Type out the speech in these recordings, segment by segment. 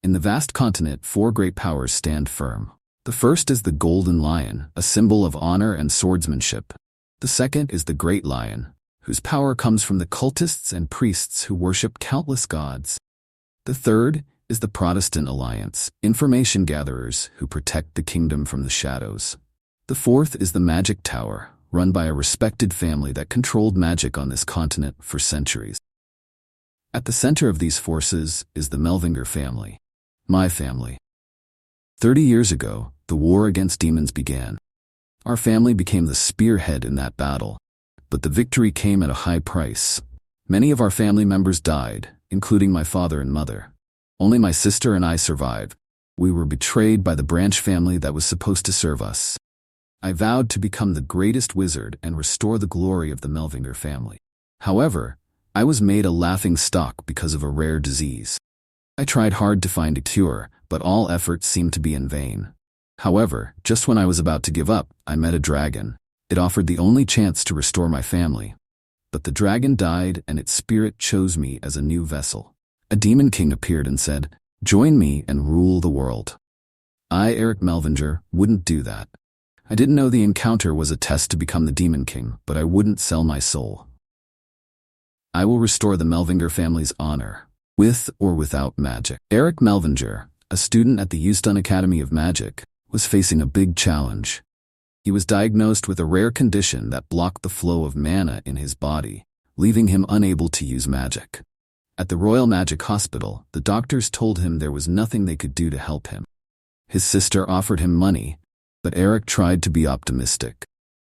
In the vast continent, four great powers stand firm. The first is the Golden Lion, a symbol of honor and swordsmanship. The second is the Great Lion, whose power comes from the cultists and priests who worship countless gods. The third is the Protestant Alliance, information gatherers who protect the kingdom from the shadows. The fourth is the Magic Tower, run by a respected family that controlled magic on this continent for centuries. At the center of these forces is the Melvinger family, my family. 30 years ago, the war against demons began. Our family became the spearhead in that battle, but the victory came at a high price. Many of our family members died, including my father and mother. Only my sister and I survived. We were betrayed by the branch family that was supposed to serve us. I vowed to become the greatest wizard and restore the glory of the Melvinger family. However, I was made a laughingstock because of a rare disease. I tried hard to find a cure, but all efforts seemed to be in vain. However, just when I was about to give up, I met a dragon. It offered the only chance to restore my family. But the dragon died, and its spirit chose me as a new vessel. A demon king appeared and said, "Join me and rule the world." I, Eric Melvinger, wouldn't do that. I didn't know the encounter was a test to become the demon king, but I wouldn't sell my soul. I will restore the Melvinger family's honor, with or without magic. Eric Melvinger, a student at the Houston Academy of Magic, was facing a big challenge. He was diagnosed with a rare condition that blocked the flow of mana in his body, leaving him unable to use magic. At the Royal Magic Hospital, the doctors told him there was nothing they could do to help him. His sister offered him money, but Eric tried to be optimistic.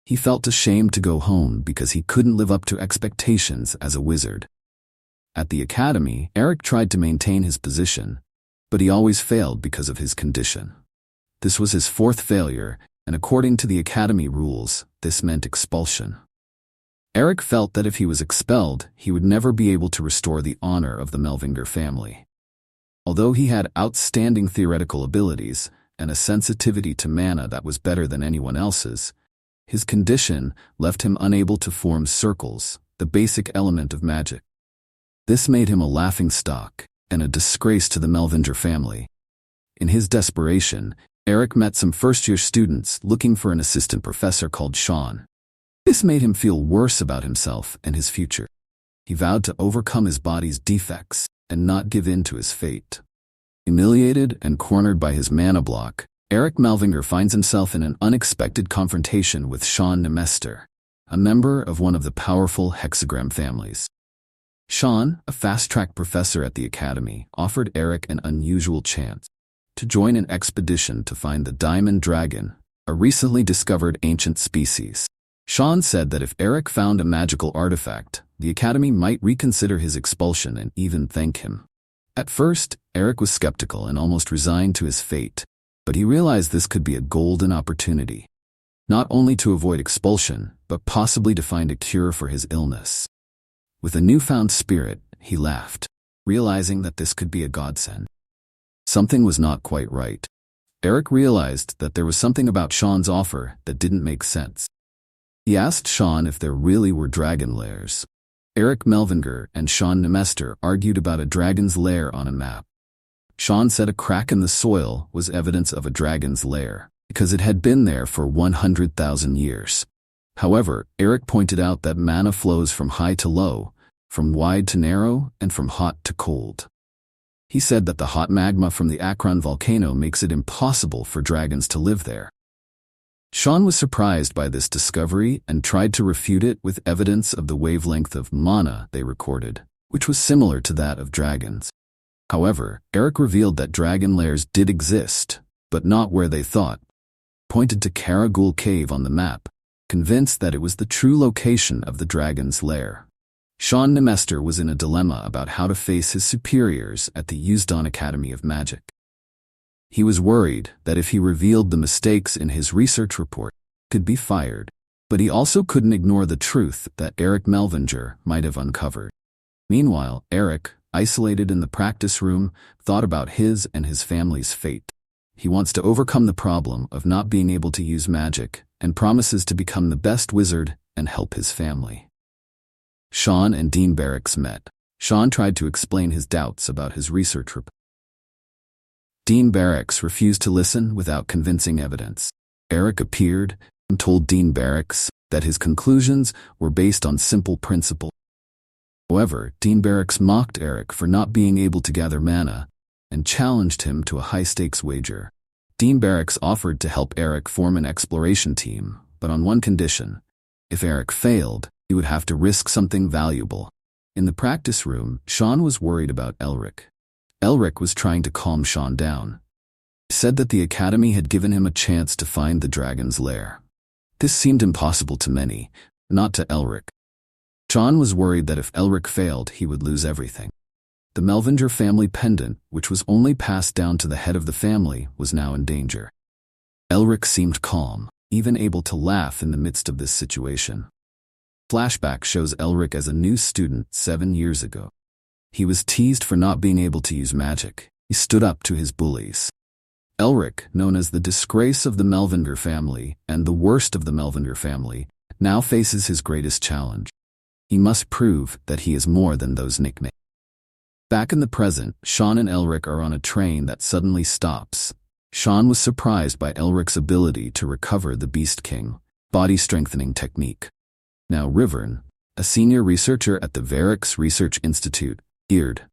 He felt ashamed to go home because he couldn't live up to expectations as a wizard. At the academy, Eric tried to maintain his position, but he always failed because of his condition. This was his fourth failure, and according to the academy rules, this meant expulsion. Eric felt that if he was expelled, he would never be able to restore the honor of the Melvinger family. Although he had outstanding theoretical abilities and a sensitivity to mana that was better than anyone else's, his condition left him unable to form circles, the basic element of magic. This made him a laughingstock and a disgrace to the Melvinger family. In his desperation, Eric met some first-year students looking for an assistant professor called Sean. This made him feel worse about himself and his future. He vowed to overcome his body's defects and not give in to his fate. Humiliated and cornered by his mana block, Eric Melvinger finds himself in an unexpected confrontation with Sean Nemester, a member of one of the powerful hexagram families. Sean, a fast-track professor at the academy, offered Eric an unusual chance to join an expedition to find the Diamond Dragon, a recently discovered ancient species. Sean said that if Eric found a magical artifact, the academy might reconsider his expulsion and even thank him. At first, Eric was skeptical and almost resigned to his fate, but he realized this could be a golden opportunity, not only to avoid expulsion, but possibly to find a cure for his illness. With a newfound spirit, he laughed, realizing that this could be a godsend. Something was not quite right. Eric realized that there was something about Sean's offer that didn't make sense. He asked Sean if there really were dragon lairs. Eric Melvinger and Sean Nemester argued about a dragon's lair on a map. Sean said a crack in the soil was evidence of a dragon's lair, because it had been there for 100,000 years. However, Eric pointed out that mana flows from high to low, from wide to narrow, and from hot to cold. He said that the hot magma from the Akron volcano makes it impossible for dragons to live there. Sean was surprised by this discovery and tried to refute it with evidence of the wavelength of mana they recorded, which was similar to that of dragons. However, Eric revealed that dragon lairs did exist, but not where they thought. Pointed to Karagul Cave on the map, convinced that it was the true location of the dragon's lair. Sean Nemester was in a dilemma about how to face his superiors at the Houston Academy of Magic. He was worried that if he revealed the mistakes in his research report, he could be fired, but he also couldn't ignore the truth that Eric Melvinger might have uncovered. Meanwhile, Eric, isolated in the practice room, thought about his and his family's fate. He wants to overcome the problem of not being able to use magic and promises to become the best wizard and help his family. Sean and Dean Barracks met. Sean tried to explain his doubts about his research report. Dean Barracks refused to listen without convincing evidence. Eric appeared and told Dean Barracks that his conclusions were based on simple principles. However, Dean Barracks mocked Eric for not being able to gather mana and challenged him to a high-stakes wager. Dean Barracks offered to help Eric form an exploration team, but on one condition. If Eric failed, he would have to risk something valuable. In the practice room, Sean was worried about Elric. Elric was trying to calm Sean down. He said that the Academy had given him a chance to find the dragon's lair. This seemed impossible to many, not to Elric. Sean was worried that if Elric failed, he would lose everything. The Melvinger family pendant, which was only passed down to the head of the family, was now in danger. Elric seemed calm, even able to laugh in the midst of this situation. Flashback shows Elric as a new student 7 years ago. He was teased for not being able to use magic. He stood up to his bullies. Elric, known as the disgrace of the Melvinger family and the worst of the Melvinger family, now faces his greatest challenge. He must prove that he is more than those nicknames. Back in the present, Sean and Elric are on a train that suddenly stops. Sean was surprised by Elric's ability to recover the Beast King body-strengthening technique. Now Rivern, a senior researcher at the Varix Research Institute, eared.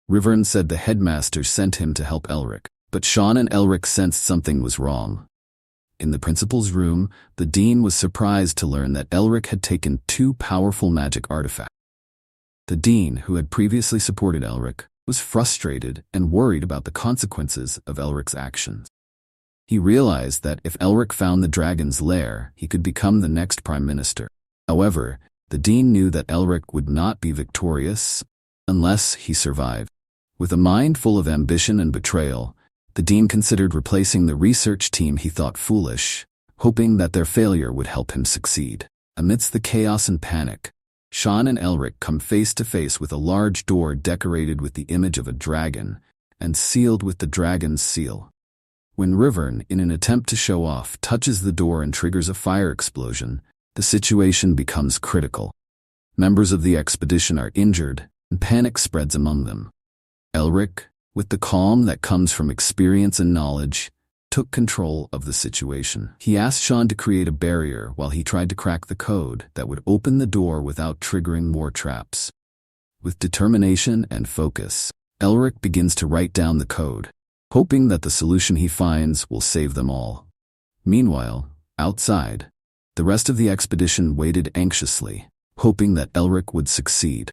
Rivern said the headmaster sent him to help Elric, but Sean and Elric sensed something was wrong. In the principal's room, the dean was surprised to learn that Elric had taken 2 powerful magic artifacts. The dean, who had previously supported Elric, was frustrated and worried about the consequences of Elric's actions. He realized that if Elric found the dragon's lair, he could become the next prime minister. However, the dean knew that Elric would not be victorious unless he survived. With a mind full of ambition and betrayal, the dean considered replacing the research team he thought foolish, hoping that their failure would help him succeed. Amidst the chaos and panic, Sean and Elric come face to face with a large door decorated with the image of a dragon and sealed with the dragon's seal. When Rivern, in an attempt to show off, touches the door and triggers a fire explosion, the situation becomes critical. Members of the expedition are injured, and panic spreads among them. Elric, with the calm that comes from experience and knowledge, took control of the situation. He asked Sean to create a barrier while he tried to crack the code that would open the door without triggering more traps. With determination and focus, Elric begins to write down the code, hoping that the solution he finds will save them all. Meanwhile, outside, the rest of the expedition waited anxiously, hoping that Elric would succeed.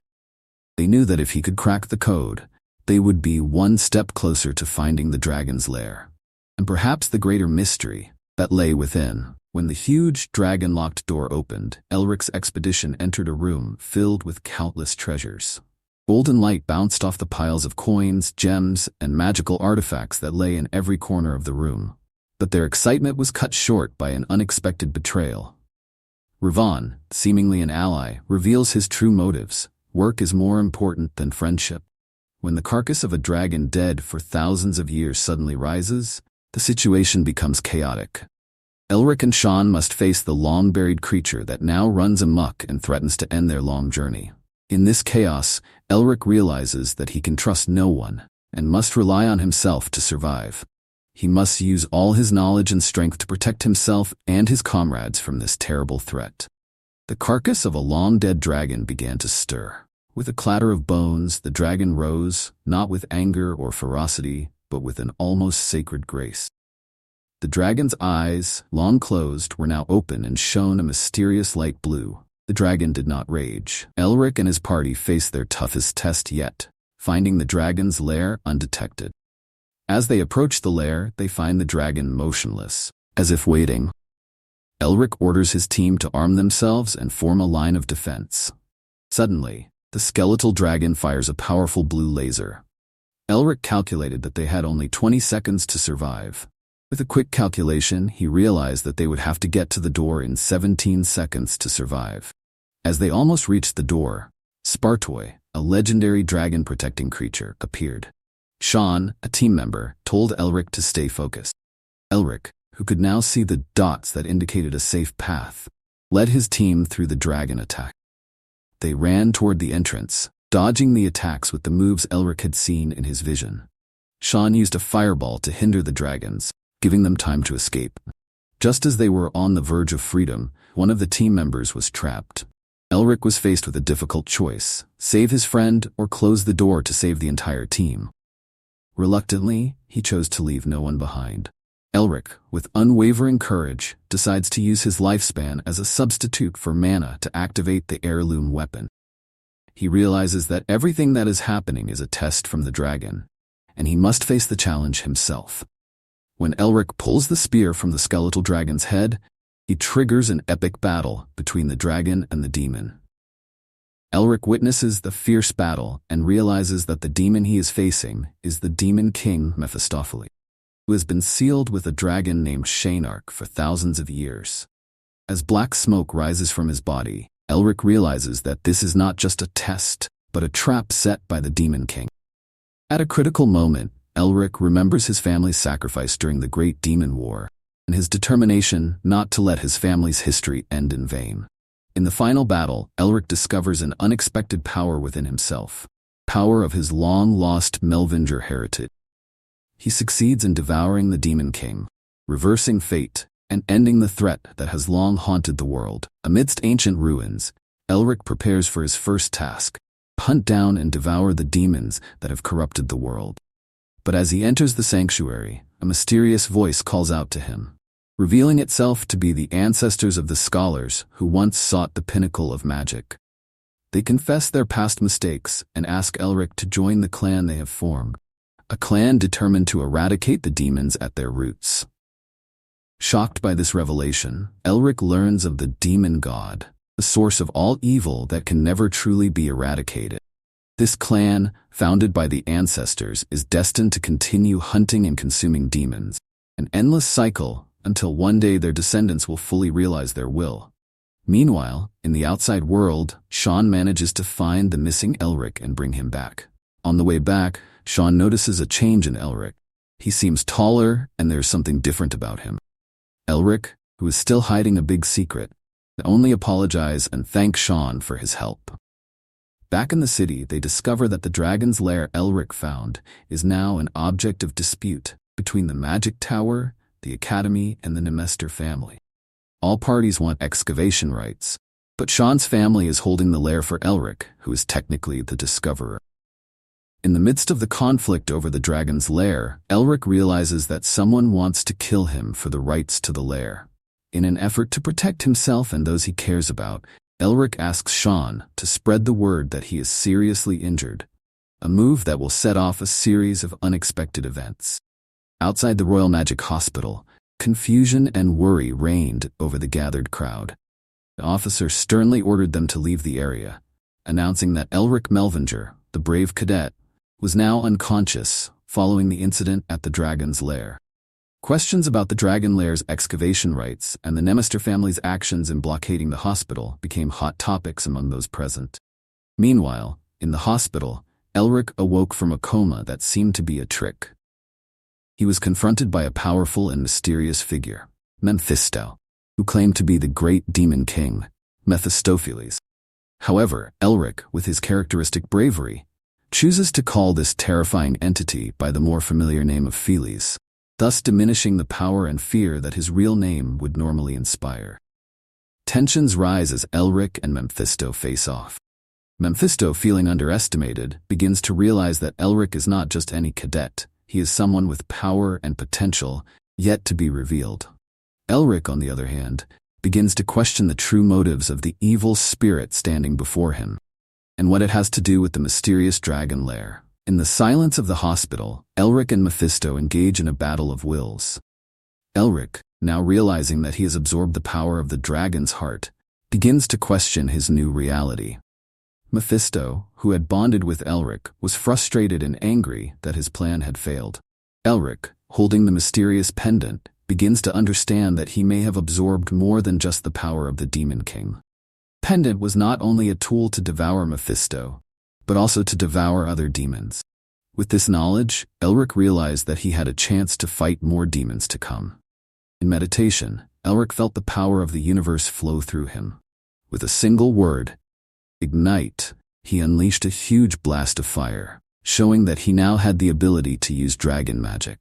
They knew that if he could crack the code, they would be one step closer to finding the dragon's lair. And perhaps the greater mystery that lay within. When the huge dragon-locked door opened, Elric's expedition entered a room filled with countless treasures. Golden light bounced off the piles of coins, gems, and magical artifacts that lay in every corner of the room. But their excitement was cut short by an unexpected betrayal. Ravon, seemingly an ally, reveals his true motives. Work is more important than friendship. When the carcass of a dragon dead for thousands of years suddenly rises, the situation becomes chaotic. Elric and Sean must face the long-buried creature that now runs amok and threatens to end their long journey. In this chaos, Elric realizes that he can trust no one and must rely on himself to survive. He must use all his knowledge and strength to protect himself and his comrades from this terrible threat. The carcass of a long-dead dragon began to stir. With a clatter of bones, the dragon rose, not with anger or ferocity, but with an almost sacred grace. The dragon's eyes, long closed, were now open and shone a mysterious light blue. The dragon did not rage. Elric and his party faced their toughest test yet, finding the dragon's lair undetected. As they approach the lair, they find the dragon motionless, as if waiting. Elric orders his team to arm themselves and form a line of defense. Suddenly, the skeletal dragon fires a powerful blue laser. Elric calculated that they had only 20 seconds to survive. With a quick calculation, he realized that they would have to get to the door in 17 seconds to survive. As they almost reached the door, Spartoy, a legendary dragon-protecting creature, appeared. Sean, a team member, told Elric to stay focused. Elric, who could now see the dots that indicated a safe path, led his team through the dragon attack. They ran toward the entrance, dodging the attacks with the moves Elric had seen in his vision. Sean used a fireball to hinder the dragons, giving them time to escape. Just as they were on the verge of freedom, one of the team members was trapped. Elric was faced with a difficult choice: save his friend or close the door to save the entire team. Reluctantly, he chose to leave no one behind. Elric, with unwavering courage, decides to use his lifespan as a substitute for mana to activate the heirloom weapon. He realizes that everything that is happening is a test from the dragon, and he must face the challenge himself. When Elric pulls the spear from the skeletal dragon's head, he triggers an epic battle between the dragon and the demon. Elric witnesses the fierce battle and realizes that the demon he is facing is the demon king Mephistopheles, who has been sealed with a dragon named Shaynark for thousands of years. As black smoke rises from his body, Elric realizes that this is not just a test, but a trap set by the demon king. At a critical moment, Elric remembers his family's sacrifice during the Great Demon War, and his determination not to let his family's history end in vain. In the final battle, Elric discovers an unexpected power within himself, power of his long-lost Melvinger heritage. He succeeds in devouring the Demon King, reversing fate, and ending the threat that has long haunted the world. Amidst ancient ruins, Elric prepares for his first task: hunt down and devour the demons that have corrupted the world. But as he enters the sanctuary, a mysterious voice calls out to him, revealing itself to be the ancestors of the scholars who once sought the pinnacle of magic. They confess their past mistakes and ask Elric to join the clan they have formed, a clan determined to eradicate the demons at their roots. Shocked by this revelation, Elric learns of the demon god, the source of all evil that can never truly be eradicated. This clan, founded by the ancestors, is destined to continue hunting and consuming demons, an endless cycle until one day their descendants will fully realize their will. Meanwhile, in the outside world, Sean manages to find the missing Elric and bring him back. On the way back, Sean notices a change in Elric. He seems taller, and there's something different about him. Elric, who is still hiding a big secret, only apologizes and thanks Sean for his help. Back in the city, they discover that the dragon's lair Elric found is now an object of dispute between the Magic Tower, the Academy, and the Nemester family. All parties want excavation rights, but Sean's family is holding the lair for Elric, who is technically the discoverer. In the midst of the conflict over the dragon's lair, Elric realizes that someone wants to kill him for the rights to the lair. In an effort to protect himself and those he cares about, Elric asks Sean to spread the word that he is seriously injured, a move that will set off a series of unexpected events. Outside the Royal Magic Hospital, confusion and worry reigned over the gathered crowd. The officer sternly ordered them to leave the area, announcing that Elric Melvinger, the brave cadet, was now unconscious following the incident at the dragon's lair. Questions about the dragon lair's excavation rights and the Nemester family's actions in blockading the hospital became hot topics among those present. Meanwhile, in the hospital, Elric awoke from a coma that seemed to be a trick. He was confronted by a powerful and mysterious figure, Mephisto, who claimed to be the great demon king, Mephistopheles. However, Elric, with his characteristic bravery, chooses to call this terrifying entity by the more familiar name of Feles, thus diminishing the power and fear that his real name would normally inspire. Tensions rise as Elric and Mephisto face off. Mephisto, feeling underestimated, begins to realize that Elric is not just any cadet, he is someone with power and potential yet to be revealed. Elric, on the other hand, begins to question the true motives of the evil spirit standing before him, and what it has to do with the mysterious dragon lair. In the silence of the hospital, Elric and Mephisto engage in a battle of wills. Elric, now realizing that he has absorbed the power of the dragon's heart, begins to question his new reality. Mephisto, who had bonded with Elric, was frustrated and angry that his plan had failed. Elric, holding the mysterious pendant, begins to understand that he may have absorbed more than just the power of the Demon King. Pendant was not only a tool to devour Mephisto, but also to devour other demons. With this knowledge, Elric realized that he had a chance to fight more demons to come. In meditation, Elric felt the power of the universe flow through him. With a single word, ignite, he unleashed a huge blast of fire, showing that he now had the ability to use dragon magic.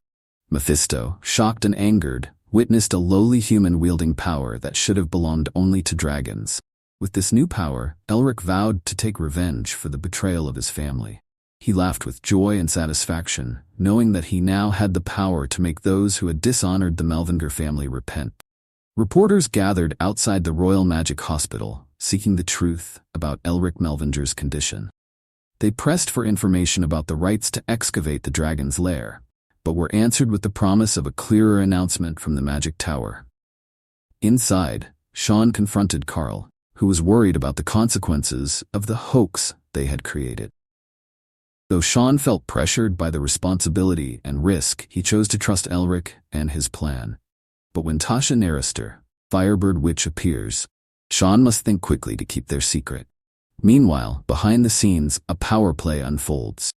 Mephisto, shocked and angered, witnessed a lowly human wielding power that should have belonged only to dragons. With this new power, Elric vowed to take revenge for the betrayal of his family. He laughed with joy and satisfaction, knowing that he now had the power to make those who had dishonored the Melvinger family repent. Reporters gathered outside the Royal Magic Hospital, seeking the truth about Elric Melvinger's condition. They pressed for information about the rights to excavate the dragon's lair, but were answered with the promise of a clearer announcement from the Magic Tower. Inside, Sean confronted Carl, who was worried about the consequences of the hoax they had created. Though Sean felt pressured by the responsibility and risk, he chose to trust Elric and his plan. But when Tasha Narister, Firebird Witch, appears, Sean must think quickly to keep their secret. Meanwhile, behind the scenes, a power play unfolds.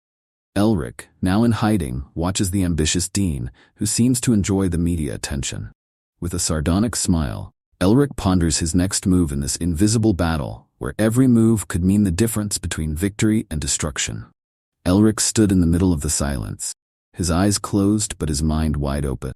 Elric, now in hiding, watches the ambitious Dean, who seems to enjoy the media attention. With a sardonic smile, Elric ponders his next move in this invisible battle, where every move could mean the difference between victory and destruction. Elric stood in the middle of the silence, his eyes closed but his mind wide open.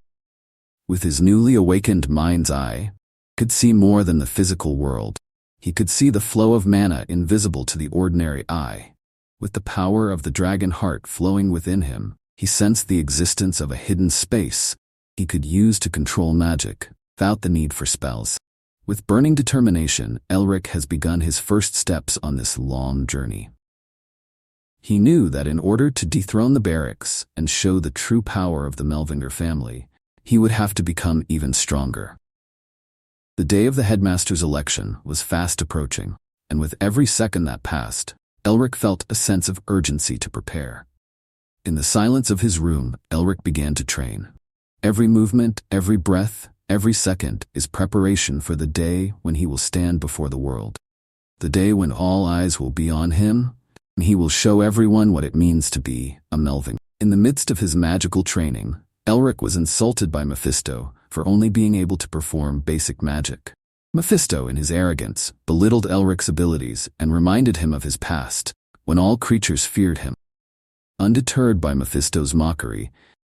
With his newly awakened mind's eye, he could see more than the physical world. He could see the flow of mana invisible to the ordinary eye. With the power of the dragon heart flowing within him, he sensed the existence of a hidden space he could use to control magic, without the need for spells. With burning determination, Elric has begun his first steps on this long journey. He knew that in order to dethrone the barracks and show the true power of the Melvinger family, he would have to become even stronger. The day of the headmaster's election was fast approaching, and with every second that passed, Elric felt a sense of urgency to prepare. In the silence of his room, Elric began to train. Every movement, every breath, every second is preparation for the day when he will stand before the world. The day when all eyes will be on him, and he will show everyone what it means to be a Melvinger. In the midst of his magical training, Elric was insulted by Mephisto for only being able to perform basic magic. Mephisto, in his arrogance, belittled Elric's abilities and reminded him of his past, when all creatures feared him. Undeterred by Mephisto's mockery,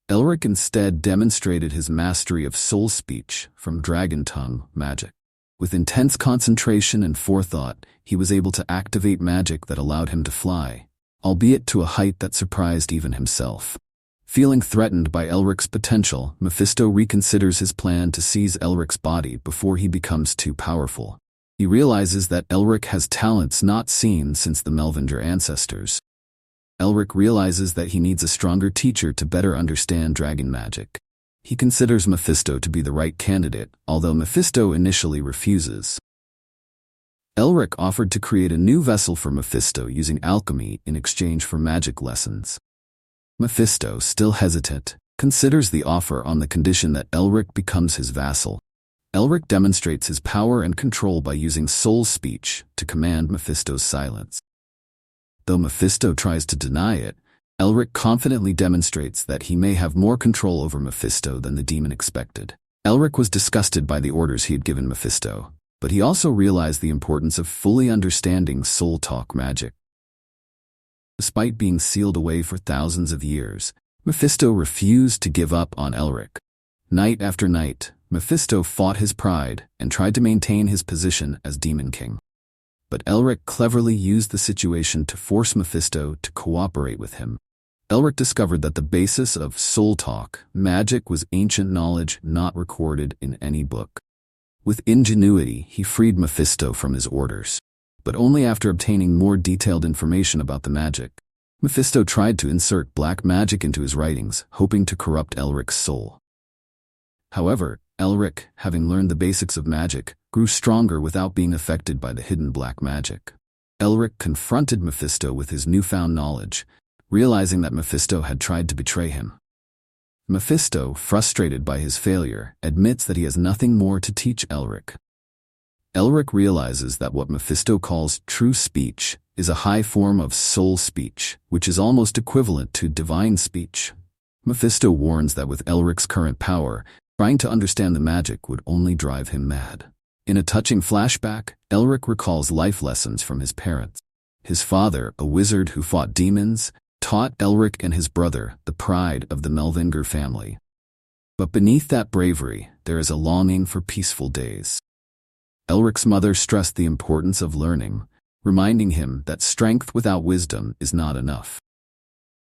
Elric instead demonstrated his mastery of soul speech from dragon tongue magic. With intense concentration and forethought, he was able to activate magic that allowed him to fly, albeit to a height that surprised even himself. Feeling threatened by Elric's potential, Mephisto reconsiders his plan to seize Elric's body before he becomes too powerful. He realizes that Elric has talents not seen since the Melvinger ancestors. Elric realizes that he needs a stronger teacher to better understand dragon magic. He considers Mephisto to be the right candidate, although Mephisto initially refuses. Elric offered to create a new vessel for Mephisto using alchemy in exchange for magic lessons. Mephisto, still hesitant, considers the offer on the condition that Elric becomes his vassal. Elric demonstrates his power and control by using soul speech to command Mephisto's silence. Though Mephisto tries to deny it, Elric confidently demonstrates that he may have more control over Mephisto than the demon expected. Elric was disgusted by the orders he had given Mephisto, but he also realized the importance of fully understanding soul talk magic. Despite being sealed away for thousands of years, Mephisto refused to give up on Elric. Night after night, Mephisto fought his pride and tried to maintain his position as Demon King. But Elric cleverly used the situation to force Mephisto to cooperate with him. Elric discovered that the basis of soul talk magic was ancient knowledge not recorded in any book. With ingenuity, he freed Mephisto from his orders, but only after obtaining more detailed information about the magic. Mephisto tried to insert black magic into his writings, hoping to corrupt Elric's soul. However, Elric, having learned the basics of magic, grew stronger without being affected by the hidden black magic. Elric confronted Mephisto with his newfound knowledge, realizing that Mephisto had tried to betray him. Mephisto, frustrated by his failure, admits that he has nothing more to teach Elric. Elric realizes that what Mephisto calls true speech is a high form of soul speech, which is almost equivalent to divine speech. Mephisto warns that with Elric's current power, trying to understand the magic would only drive him mad. In a touching flashback, Elric recalls life lessons from his parents. His father, a wizard who fought demons, taught Elric and his brother, the pride of the Melvinger family. But beneath that bravery, there is a longing for peaceful days. Elric's mother stressed the importance of learning, reminding him that strength without wisdom is not enough.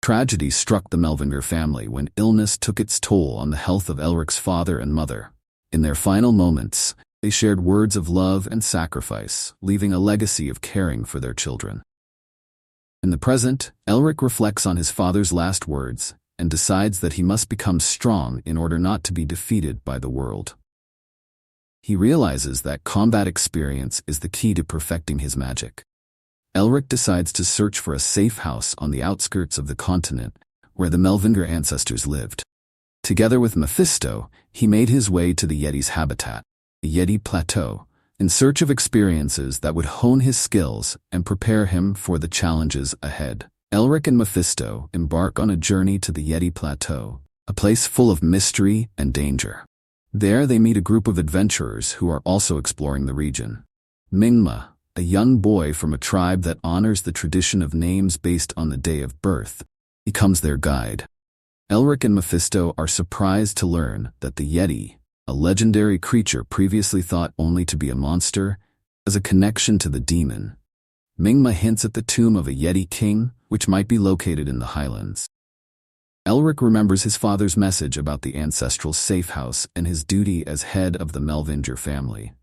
Tragedy struck the Melvinger family when illness took its toll on the health of Elric's father and mother. In their final moments, they shared words of love and sacrifice, leaving a legacy of caring for their children. In the present, Elric reflects on his father's last words and decides that he must become strong in order not to be defeated by the world. He realizes that combat experience is the key to perfecting his magic. Elric decides to search for a safe house on the outskirts of the continent where the Melvinger ancestors lived. Together with Mephisto, he made his way to the Yeti's habitat, the Yeti Plateau, in search of experiences that would hone his skills and prepare him for the challenges ahead. Elric and Mephisto embark on a journey to the Yeti Plateau, a place full of mystery and danger. There they meet a group of adventurers who are also exploring the region. Manhwa, a young boy from a tribe that honors the tradition of names based on the day of birth, becomes their guide. Elric and Mephisto are surprised to learn that the Yeti, a legendary creature previously thought only to be a monster, has a connection to the demon. Manhwa hints at the tomb of a Yeti king, which might be located in the highlands. Elric remembers his father's message about the ancestral safe house and his duty as head of the Melvinger family.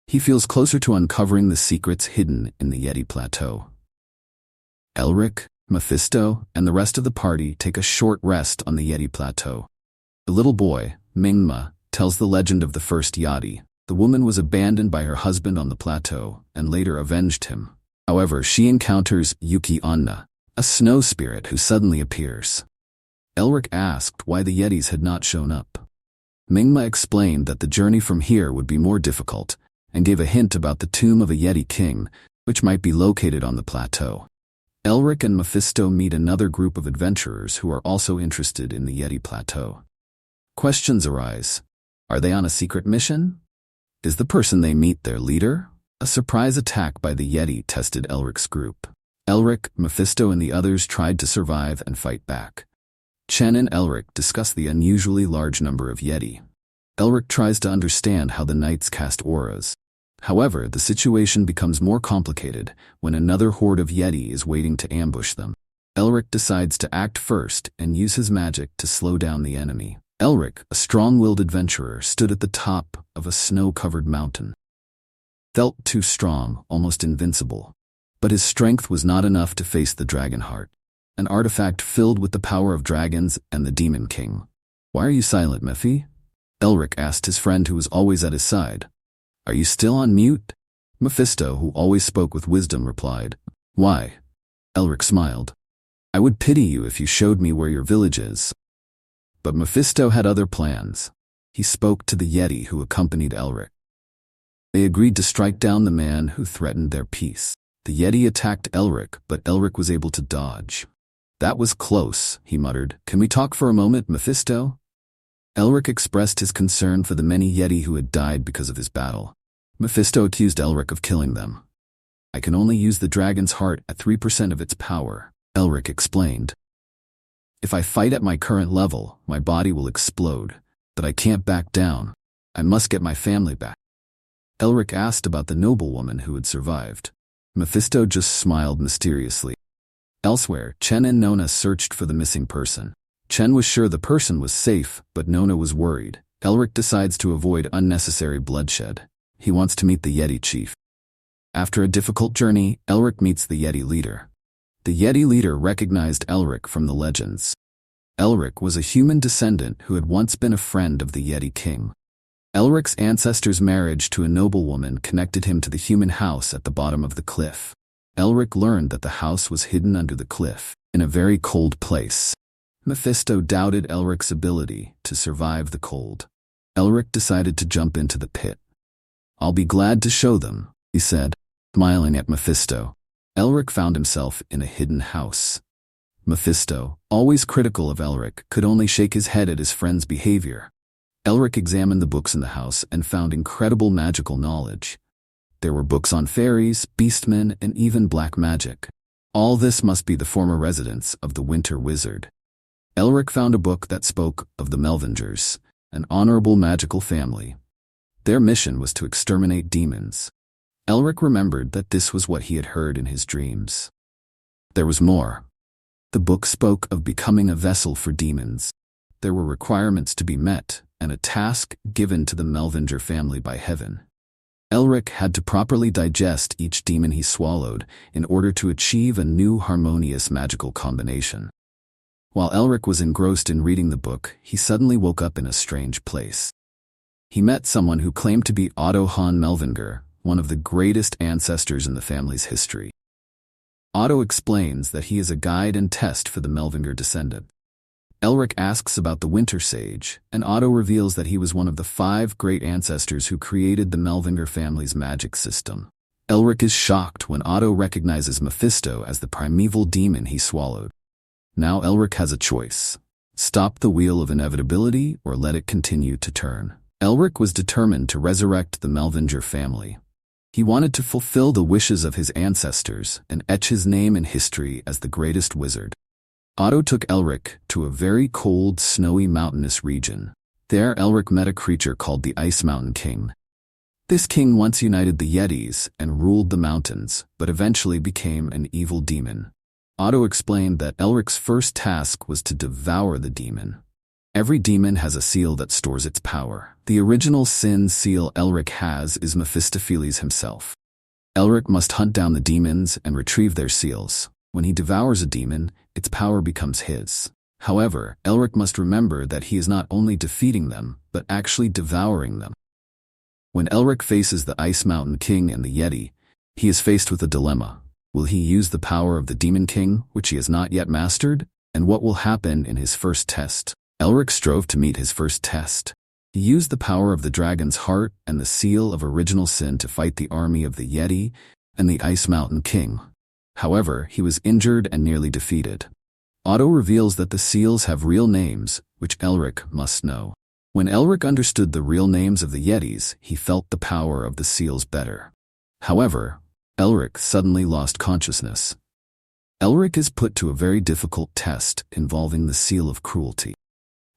He feels closer to uncovering the secrets hidden in the Yeti Plateau. Elric, Mephisto, and the rest of the party take a short rest on the Yeti Plateau. The little boy, Manhwa, tells the legend of the first Yeti. The woman was abandoned by her husband on the plateau and later avenged him. However, she encounters Yuki Onna, a snow spirit who suddenly appears. Elric asked why the Yetis had not shown up. Manhwa explained that the journey from here would be more difficult and gave a hint about the tomb of a Yeti king, which might be located on the plateau. Elric and Mephisto meet another group of adventurers who are also interested in the Yeti Plateau. Questions arise. Are they on a secret mission? Is the person they meet their leader? A surprise attack by the Yeti tested Elric's group. Elric, Mephisto, and the others tried to survive and fight back. Chen and Elric discuss the unusually large number of Yeti. Elric tries to understand how the knights cast auras. However, the situation becomes more complicated when another horde of Yeti is waiting to ambush them. Elric decides to act first and use his magic to slow down the enemy. Elric, a strong-willed adventurer, stood at the top of a snow-covered mountain. Felt too strong, almost invincible. But his strength was not enough to face the Dragon Heart, an artifact filled with the power of dragons and the Demon King. "Why are you silent, Mephi?" Elric asked his friend who was always at his side. "Are you still on mute?" Mephisto, who always spoke with wisdom, replied. "Why?" Elric smiled. "I would pity you if you showed me where your village is." But Mephisto had other plans. He spoke to the Yeti who accompanied Elric. They agreed to strike down the man who threatened their peace. The Yeti attacked Elric, but Elric was able to dodge. "That was close," he muttered. "Can we talk for a moment, Mephisto?" Elric expressed his concern for the many Yeti who had died because of his battle. Mephisto accused Elric of killing them. "I can only use the dragon's heart at 3% of its power," Elric explained. "If I fight at my current level, my body will explode, but I can't back down. I must get my family back." Elric asked about the noblewoman who had survived. Mephisto just smiled mysteriously. Elsewhere, Chen and Nona searched for the missing person. Chen was sure the person was safe, but Nona was worried. Elric decides to avoid unnecessary bloodshed. He wants to meet the Yeti chief. After a difficult journey, Elric meets the Yeti leader. The Yeti leader recognized Elric from the legends. Elric was a human descendant who had once been a friend of the Yeti king. Elric's ancestor's marriage to a noblewoman connected him to the human house at the bottom of the cliff. Elric learned that the house was hidden under the cliff, in a very cold place. Mephisto doubted Elric's ability to survive the cold. Elric decided to jump into the pit. "I'll be glad to show them," he said, smiling at Mephisto. Elric found himself in a hidden house. Mephisto, always critical of Elric, could only shake his head at his friend's behavior. Elric examined the books in the house and found incredible magical knowledge. There were books on fairies, beastmen, and even black magic. All this must be the former residence of the Winter Wizard. Elric found a book that spoke of the Melvingers, an honorable magical family. Their mission was to exterminate demons. Elric remembered that this was what he had heard in his dreams. There was more. The book spoke of becoming a vessel for demons. There were requirements to be met, and a task given to the Melvinger family by heaven. Elric had to properly digest each demon he swallowed in order to achieve a new harmonious magical combination. While Elric was engrossed in reading the book, he suddenly woke up in a strange place. He met someone who claimed to be Otto Han Melvinger, one of the greatest ancestors in the family's history. Otto explains that he is a guide and test for the Melvinger descendant. Elric asks about the Winter Sage, and Otto reveals that he was one of the 5 great ancestors who created the Melvinger family's magic system. Elric is shocked when Otto recognizes Mephisto as the primeval demon he swallowed. Now Elric has a choice: stop the wheel of inevitability or let it continue to turn. Elric was determined to resurrect the Melvinger family. He wanted to fulfill the wishes of his ancestors and etch his name in history as the greatest wizard. Otto took Elric to a very cold, snowy, mountainous region. There Elric met a creature called the Ice Mountain King. This king once united the Yetis and ruled the mountains, but eventually became an evil demon. Otto explained that Elric's first task was to devour the demon. Every demon has a seal that stores its power. The original sin seal Elric has is Mephistopheles himself. Elric must hunt down the demons and retrieve their seals. When he devours a demon, its power becomes his. However, Elric must remember that he is not only defeating them, but actually devouring them. When Elric faces the Ice Mountain King and the Yeti, he is faced with a dilemma. Will he use the power of the Demon King, which he has not yet mastered? And what will happen in his first test? Elric strove to meet his first test. He used the power of the dragon's heart and the seal of original sin to fight the army of the Yeti and the Ice Mountain King. However, he was injured and nearly defeated. Otto reveals that the seals have real names, which Elric must know. When Elric understood the real names of the Yetis, he felt the power of the seals better. However, Elric suddenly lost consciousness. Elric is put to a very difficult test involving the seal of cruelty.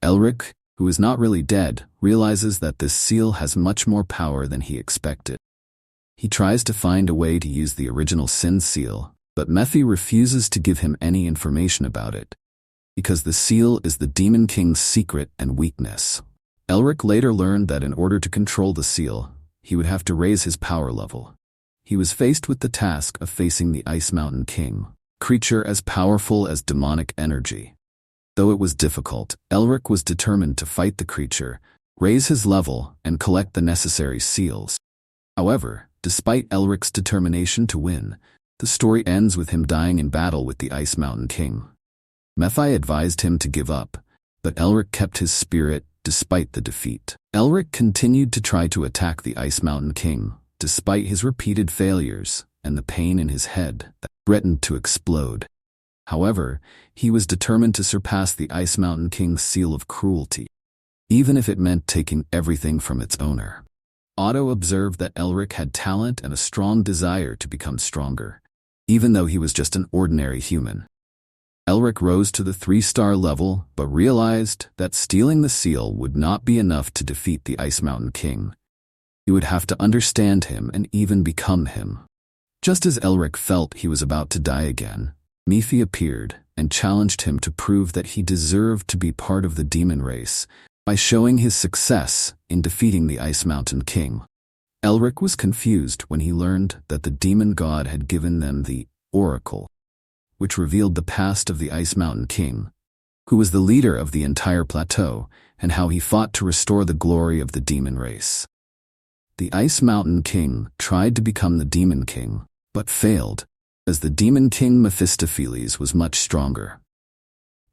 Elric, who is not really dead, realizes that this seal has much more power than he expected. He tries to find a way to use the original sin seal, but Mephi refuses to give him any information about it, because the seal is the Demon King's secret and weakness. Elric later learned that in order to control the seal, he would have to raise his power level. He was faced with the task of facing the Ice Mountain King, creature as powerful as demonic energy. Though it was difficult, Elric was determined to fight the creature, raise his level, and collect the necessary seals. However, despite Elric's determination to win, the story ends with him dying in battle with the Ice Mountain King. Mephi advised him to give up, but Elric kept his spirit despite the defeat. Elric continued to try to attack the Ice Mountain King, despite his repeated failures and the pain in his head that threatened to explode. However, he was determined to surpass the Ice Mountain King's seal of cruelty, even if it meant taking everything from its owner. Otto observed that Elric had talent and a strong desire to become stronger, even though he was just an ordinary human. Elric rose to the 3-star level, but realized that stealing the seal would not be enough to defeat the Ice Mountain King. He would have to understand him and even become him. Just as Elric felt he was about to die again, Mephi appeared and challenged him to prove that he deserved to be part of the demon race by showing his success in defeating the Ice Mountain King. Elric was confused when he learned that the demon god had given them the Oracle, which revealed the past of the Ice Mountain King, who was the leader of the entire plateau, and how he fought to restore the glory of the demon race. The Ice Mountain King tried to become the Demon King, but failed, as the Demon King Mephistopheles was much stronger.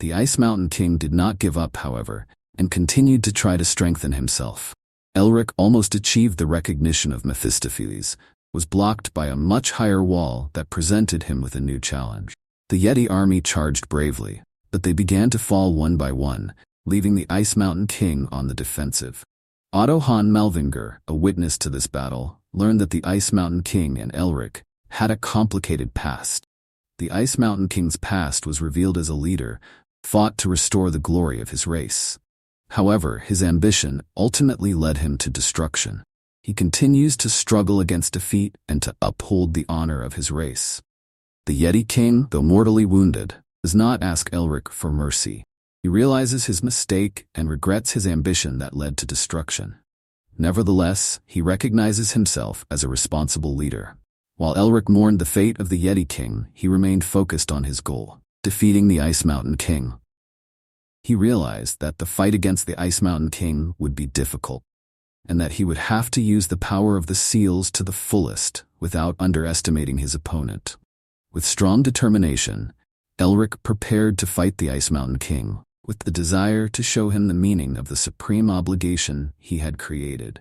The Ice Mountain King did not give up, however, and continued to try to strengthen himself. Elric almost achieved the recognition of Mephistopheles, was blocked by a much higher wall that presented him with a new challenge. The Yeti army charged bravely, but they began to fall one by one, leaving the Ice Mountain King on the defensive. Otto Han Melvinger, a witness to this battle, learned that the Ice Mountain King and Elric had a complicated past. The Ice Mountain King's past was revealed as a leader, fought to restore the glory of his race. However, his ambition ultimately led him to destruction. He continues to struggle against defeat and to uphold the honor of his race. The Yeti King, though mortally wounded, does not ask Elric for mercy. He realizes his mistake and regrets his ambition that led to destruction. Nevertheless, he recognizes himself as a responsible leader. While Elric mourned the fate of the Yeti King, he remained focused on his goal, defeating the Ice Mountain King. He realized that the fight against the Ice Mountain King would be difficult, and that he would have to use the power of the seals to the fullest without underestimating his opponent. With strong determination, Elric prepared to fight the Ice Mountain King, with the desire to show him the meaning of the supreme obligation he had created.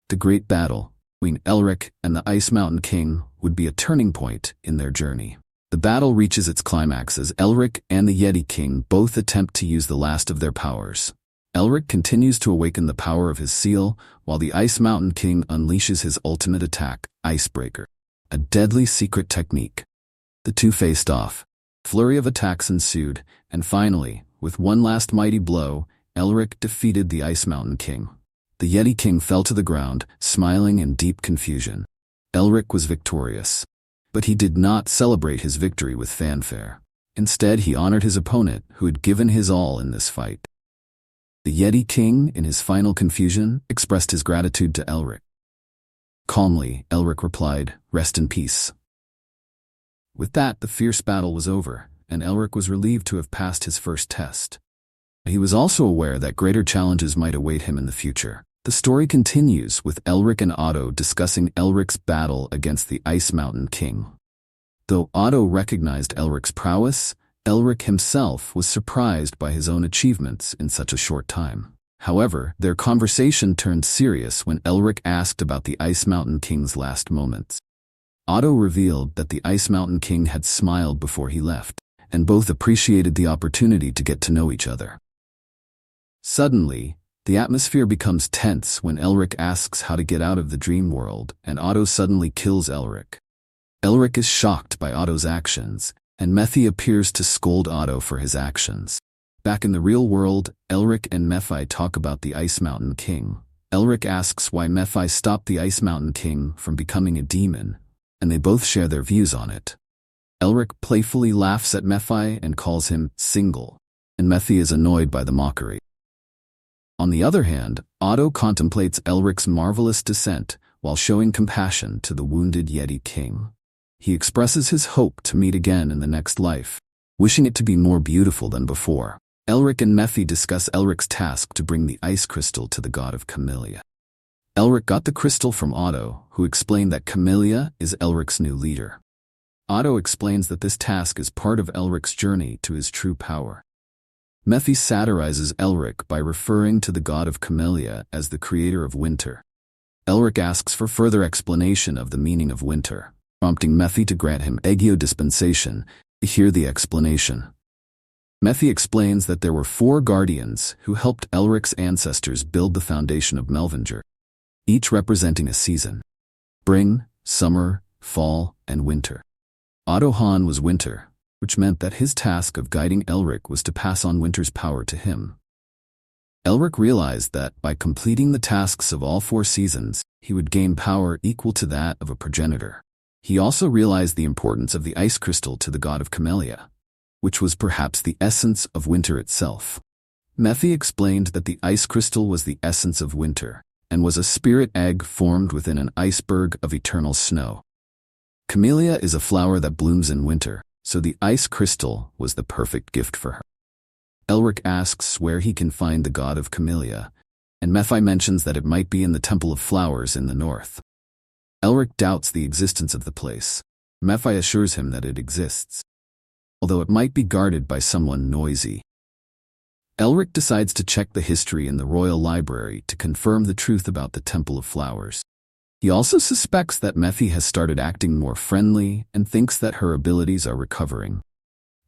The great battle between Elric and the Ice Mountain King would be a turning point in their journey. The battle reaches its climax as Elric and the Yeti King both attempt to use the last of their powers. Elric continues to awaken the power of his seal, while the Ice Mountain King unleashes his ultimate attack, Icebreaker, a deadly secret technique. The two faced off. A flurry of attacks ensued, and finally, with one last mighty blow, Elric defeated the Ice Mountain King. The Yeti King fell to the ground, smiling in deep confusion. Elric was victorious. But he did not celebrate his victory with fanfare. Instead, he honored his opponent, who had given his all in this fight. The Yeti King, in his final confusion, expressed his gratitude to Elric. Calmly, Elric replied, "Rest in peace." With that, the fierce battle was over, and Elric was relieved to have passed his first test. He was also aware that greater challenges might await him in the future. The story continues with Elric and Otto discussing Elric's battle against the Ice Mountain King. Though Otto recognized Elric's prowess, Elric himself was surprised by his own achievements in such a short time. However, their conversation turned serious when Elric asked about the Ice Mountain King's last moments. Otto revealed that the Ice Mountain King had smiled before he left, and both appreciated the opportunity to get to know each other. Suddenly, the atmosphere becomes tense when Elric asks how to get out of the dream world, and Otto suddenly kills Elric. Elric is shocked by Otto's actions, and Methy appears to scold Otto for his actions. Back in the real world, Elric and Mephi talk about the Ice Mountain King. Elric asks why Mephi stopped the Ice Mountain King from becoming a demon, and they both share their views on it. Elric playfully laughs at Mephi and calls him single, and Methy is annoyed by the mockery. On the other hand, Otto contemplates Elric's marvelous descent while showing compassion to the wounded Yeti King. He expresses his hope to meet again in the next life, wishing it to be more beautiful than before. Elric and Methy discuss Elric's task to bring the ice crystal to the god of Camellia. Elric got the crystal from Otto, who explained that Camellia is Elric's new leader. Otto explains that this task is part of Elric's journey to his true power. Methy satirizes Elric by referring to the god of Camellia as the creator of winter. Elric asks for further explanation of the meaning of winter, prompting Methy to grant him Aegyo dispensation to hear the explanation. Methy explains that there were 4 guardians who helped Elric's ancestors build the foundation of Melvinger, each representing a season: spring, summer, fall, and winter. Otto Hahn was winter, which meant that his task of guiding Elric was to pass on winter's power to him. Elric realized that by completing the tasks of all 4 seasons, he would gain power equal to that of a progenitor. He also realized the importance of the ice crystal to the god of Camellia, which was perhaps the essence of winter itself. Methy explained that the ice crystal was the essence of winter, and was a spirit egg formed within an iceberg of eternal snow. Camellia is a flower that blooms in winter, so the ice crystal was the perfect gift for her. Elric asks where he can find the god of Camellia, and Mephi mentions that it might be in the Temple of Flowers in the north. Elric doubts the existence of the place. Mephi assures him that it exists, although it might be guarded by someone noisy. Elric decides to check the history in the royal library to confirm the truth about the Temple of Flowers. He also suspects that Methy has started acting more friendly and thinks that her abilities are recovering.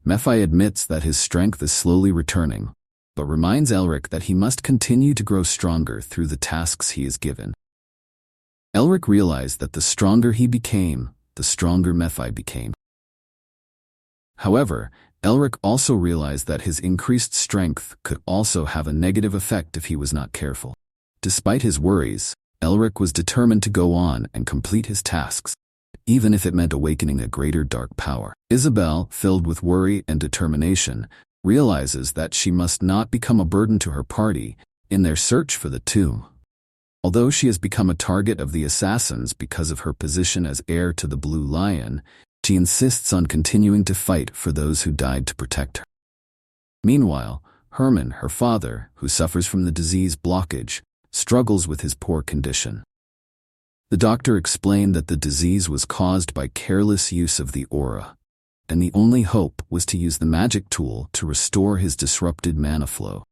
Mephi admits that his strength is slowly returning, but reminds Elric that he must continue to grow stronger through the tasks he is given. Elric realized that the stronger he became, the stronger Mephi became. However, Elric also realized that his increased strength could also have a negative effect if he was not careful. Despite his worries, Elric was determined to go on and complete his tasks, even if it meant awakening a greater dark power. Isabel, filled with worry and determination, realizes that she must not become a burden to her party in their search for the tomb. Although she has become a target of the assassins because of her position as heir to the Blue Lion, she insists on continuing to fight for those who died to protect her. Meanwhile, Herman, her father, who suffers from the disease blockage, struggles with his poor condition. The doctor explained that the disease was caused by careless use of the aura, and the only hope was to use the magic tool to restore his disrupted mana flow.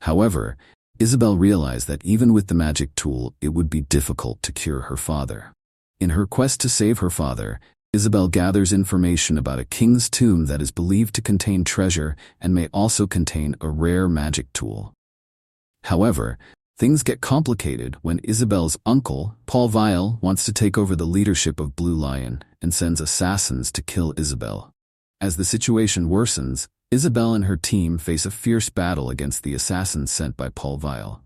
However, Isabel realized that even with the magic tool, it would be difficult to cure her father. In her quest to save her father, Isabel gathers information about a king's tomb that is believed to contain treasure and may also contain a rare magic tool. However, things get complicated when Isabel's uncle, Paul Vial, wants to take over the leadership of Blue Lion and sends assassins to kill Isabel. As the situation worsens, Isabel and her team face a fierce battle against the assassins sent by Paul Vial.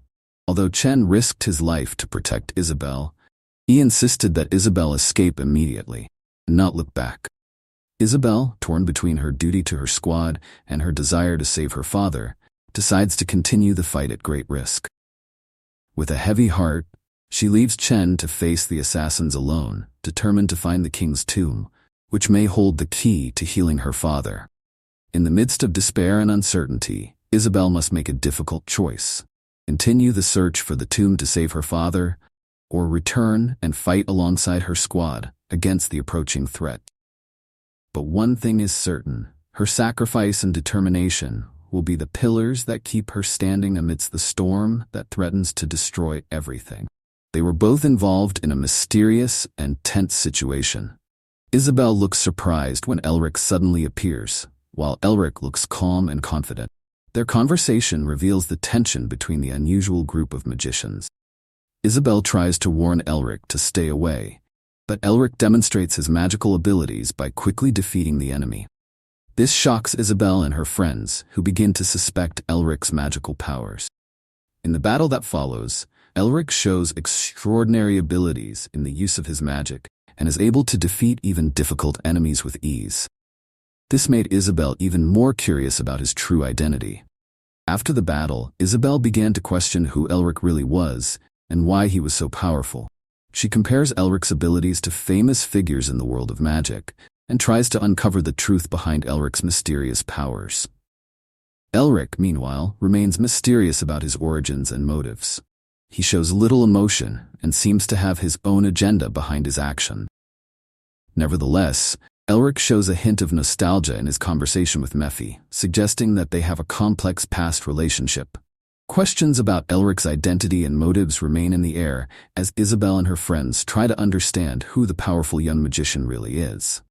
Although Chen risked his life to protect Isabel, he insisted that Isabel escape immediately and not look back. Isabel, torn between her duty to her squad and her desire to save her father, decides to continue the fight at great risk. With a heavy heart, she leaves Chen to face the assassins alone, determined to find the king's tomb, which may hold the key to healing her father. In the midst of despair and uncertainty, Isabel must make a difficult choice: continue the search for the tomb to save her father, or return and fight alongside her squad against the approaching threat. But one thing is certain: her sacrifice and determination will be the pillars that keep her standing amidst the storm that threatens to destroy everything. They were both involved in a mysterious and tense situation. Isabel looks surprised when Elric suddenly appears, while Elric looks calm and confident. Their conversation reveals the tension between the unusual group of magicians. Isabel tries to warn Elric to stay away, but Elric demonstrates his magical abilities by quickly defeating the enemy. This shocks Isabel and her friends, who begin to suspect Elric's magical powers. In the battle that follows, Elric shows extraordinary abilities in the use of his magic and is able to defeat even difficult enemies with ease. This made Isabel even more curious about his true identity. After the battle, Isabel began to question who Elric really was and why he was so powerful. She compares Elric's abilities to famous figures in the world of magic and tries to uncover the truth behind Elric's mysterious powers. Elric, meanwhile, remains mysterious about his origins and motives. He shows little emotion and seems to have his own agenda behind his action. Nevertheless, Elric shows a hint of nostalgia in his conversation with Mephi, suggesting that they have a complex past relationship. Questions about Elric's identity and motives remain in the air as Isabel and her friends try to understand who the powerful young magician really is.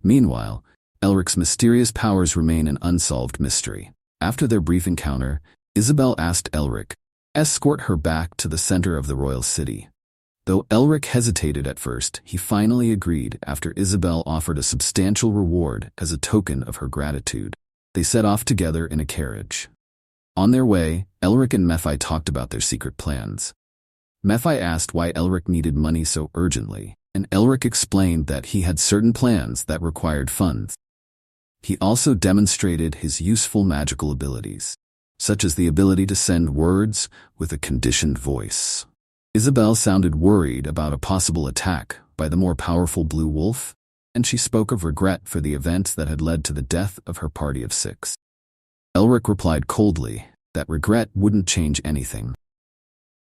Meanwhile, Elric's mysterious powers remain an unsolved mystery. After their brief encounter, Isabel asked Elric to escort her back to the center of the royal city. Though Elric hesitated at first, he finally agreed after Isabel offered a substantial reward as a token of her gratitude. They set off together in a carriage. On their way, Elric and Mephi talked about their secret plans. Mephi asked why Elric needed money so urgently, and Elric explained that he had certain plans that required funds. He also demonstrated his useful magical abilities, such as the ability to send words with a conditioned voice. Isabel sounded worried about a possible attack by the more powerful Blue Wolf, and she spoke of regret for the events that had led to the death of her party of 6. Elric replied coldly that regret wouldn't change anything.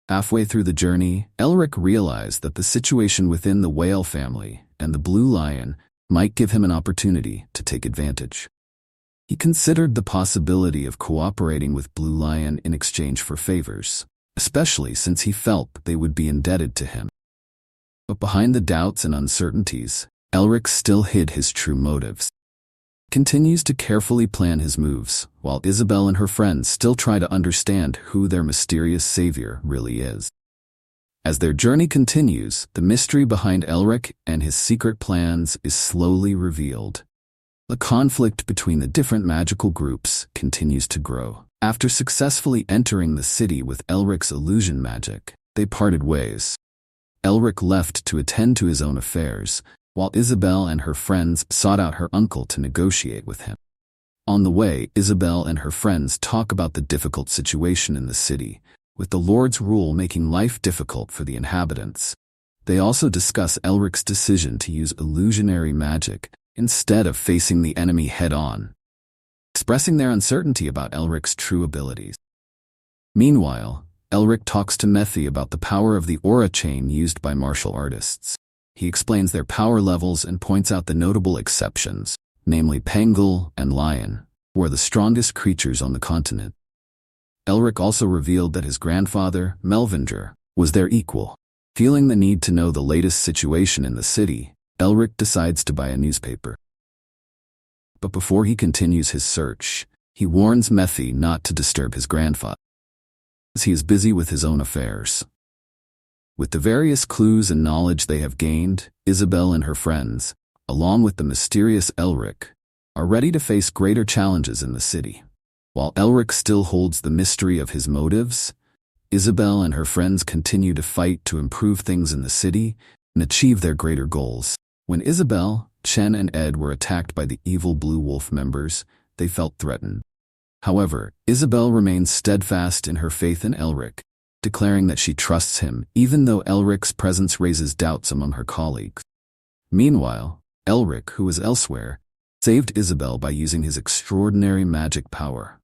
Halfway through the journey, Elric realized that the situation within the Whale family and the Blue Lion might give him an opportunity to take advantage. He considered the possibility of cooperating with Blue Lion in exchange for favors, especially since he felt they would be indebted to him. But behind the doubts and uncertainties, Elric still hid his true motives. He continues to carefully plan his moves, while Isabel and her friends still try to understand who their mysterious savior really is. As their journey continues, the mystery behind Elric and his secret plans is slowly revealed. The conflict between the different magical groups continues to grow. After successfully entering the city with Elric's illusion magic, they parted ways. Elric left to attend to his own affairs, while Isabel and her friends sought out her uncle to negotiate with him. On the way, Isabel and her friends talk about the difficult situation in the city, with the Lord's rule making life difficult for the inhabitants. They also discuss Elric's decision to use illusionary magic instead of facing the enemy head-on, expressing their uncertainty about Elric's true abilities. Meanwhile, Elric talks to Methy about the power of the aura chain used by martial artists. He explains their power levels and points out the notable exceptions, namely Pangol and Lion, who are the strongest creatures on the continent. Elric also revealed that his grandfather, Melvinger, was their equal. Feeling the need to know the latest situation in the city, Elric decides to buy a newspaper. But before he continues his search, he warns Methy not to disturb his grandfather, as he is busy with his own affairs. With the various clues and knowledge they have gained, Isabel and her friends, along with the mysterious Elric, are ready to face greater challenges in the city. While Elric still holds the mystery of his motives, Isabel and her friends continue to fight to improve things in the city and achieve their greater goals. When Isabel, Chen, and Ed were attacked by the evil Blue Wolf members, they felt threatened. However, Isabel remains steadfast in her faith in Elric, declaring that she trusts him even though Elric's presence raises doubts among her colleagues. Meanwhile, Elric, who was elsewhere, saved Isabel by using his extraordinary magic power.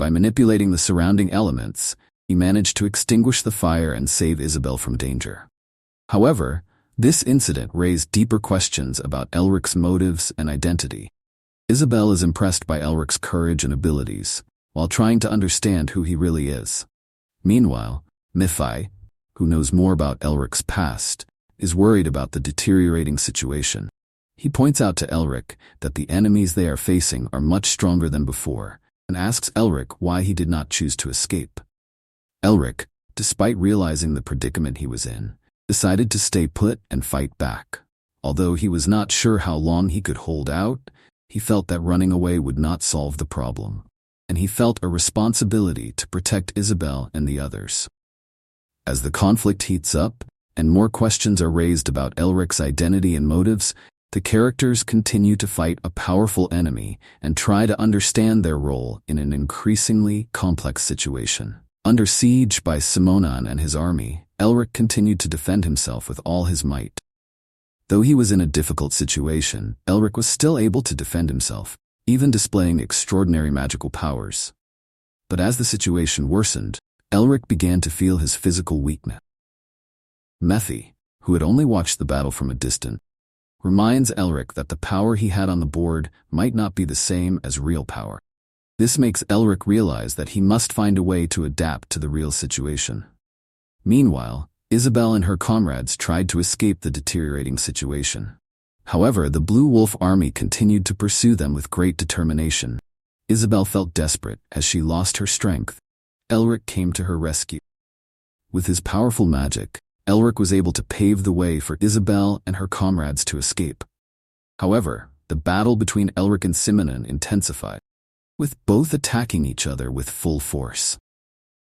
By manipulating the surrounding elements, he managed to extinguish the fire and save Isabel from danger. However, this incident raised deeper questions about Elric's motives and identity. Isabel is impressed by Elric's courage and abilities, while trying to understand who he really is. Meanwhile, Methy, who knows more about Elric's past, is worried about the deteriorating situation. He points out to Elric that the enemies they are facing are much stronger than before, and asks Elric why he did not choose to escape. Elric, despite realizing the predicament he was in, decided to stay put and fight back. Although he was not sure how long he could hold out, he felt that running away would not solve the problem, and he felt a responsibility to protect Isabel and the others. As the conflict heats up, and more questions are raised about Elric's identity and motives, the characters continue to fight a powerful enemy and try to understand their role in an increasingly complex situation. Under siege by Simonon and his army, Elric continued to defend himself with all his might. Though he was in a difficult situation, Elric was still able to defend himself, even displaying extraordinary magical powers. But as the situation worsened, Elric began to feel his physical weakness. Methy, who had only watched the battle from a distance, reminds Elric that the power he had on the board might not be the same as real power. This makes Elric realize that he must find a way to adapt to the real situation. Meanwhile, Isabel and her comrades tried to escape the deteriorating situation. However, the Blue Wolf army continued to pursue them with great determination. Isabel felt desperate as she lost her strength. Elric came to her rescue. With his powerful magic, Elric was able to pave the way for Isabel and her comrades to escape. However, the battle between Elric and Simonon intensified, with both attacking each other with full force.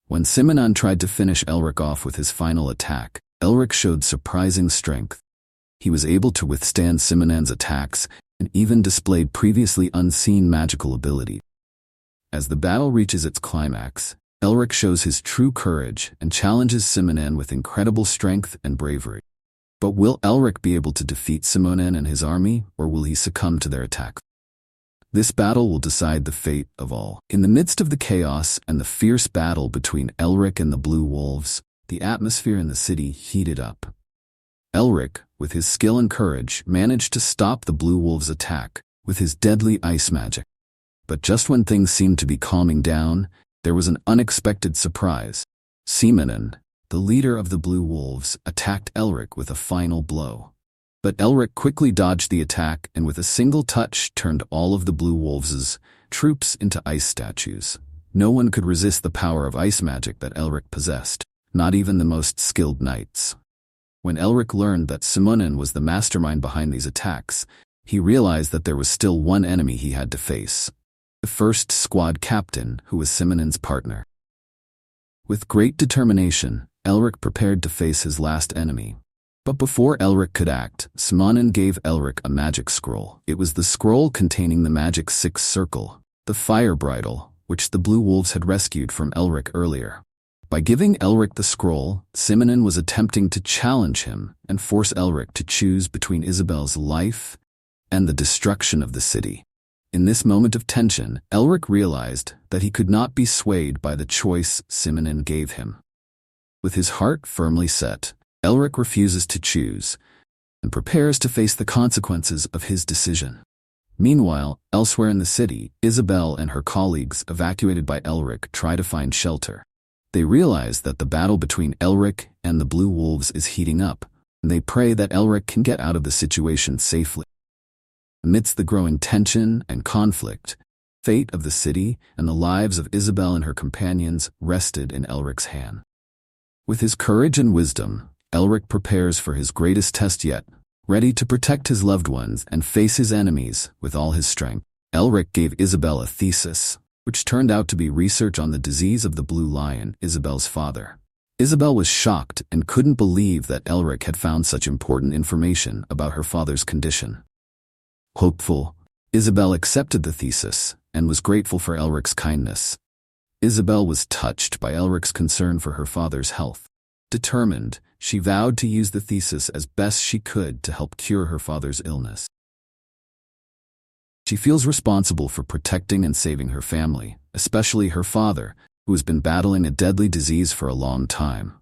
When Simonon tried to finish Elric off with his final attack, Elric showed surprising strength. He was able to withstand Simonon's attacks and even displayed previously unseen magical ability. As the battle reaches its climax, Elric shows his true courage and challenges Simonon with incredible strength and bravery. But will Elric be able to defeat Simonon and his army, or will he succumb to their attacks? This battle will decide the fate of all. In the midst of the chaos and the fierce battle between Elric and the Blue Wolves, the atmosphere in the city heated up. Elric, with his skill and courage, managed to stop the Blue Wolves' attack with his deadly ice magic. But just when things seemed to be calming down, there was an unexpected surprise. Simonon, the leader of the Blue Wolves, attacked Elric with a final blow. But Elric quickly dodged the attack and with a single touch turned all of the Blue Wolves' troops into ice statues. No one could resist the power of ice magic that Elric possessed, not even the most skilled knights. When Elric learned that Simonon was the mastermind behind these attacks, He realized that there was still one enemy he had to face. The first squad captain, who was Simonen's partner. With great determination, Elric prepared to face his last enemy. But before Elric could act, Simonen gave Elric a magic scroll. It was the scroll containing the magic sixth circle, the fire bridle, which the Blue Wolves had rescued from Elric earlier. By giving Elric the scroll, Simonen was attempting to challenge him and force Elric to choose between Isabel's life and the destruction of the city. In this moment of tension, Elric realized that he could not be swayed by the choice Simonen gave him. With his heart firmly set, Elric refuses to choose and prepares to face the consequences of his decision. Meanwhile, elsewhere in the city, Isabel and her colleagues, evacuated by Elric, try to find shelter. They realize that the battle between Elric and the Blue Wolves is heating up, and they pray that Elric can get out of the situation safely. Amidst the growing tension and conflict, the fate of the city and the lives of Isabel and her companions rested in Elric's hand. With his courage and wisdom, Elric prepares for his greatest test yet, ready to protect his loved ones and face his enemies with all his strength. Elric gave Isabel a thesis, which turned out to be research on the disease of the blue lion, Isabel's father. Isabel was shocked and couldn't believe that Elric had found such important information about her father's condition. Hopeful, Isabel accepted the thesis and was grateful for Elric's kindness. Isabel was touched by Elric's concern for her father's health. Determined, she vowed to use the thesis as best she could to help cure her father's illness. She feels responsible for protecting and saving her family, especially her father, who has been battling a deadly disease for a long time.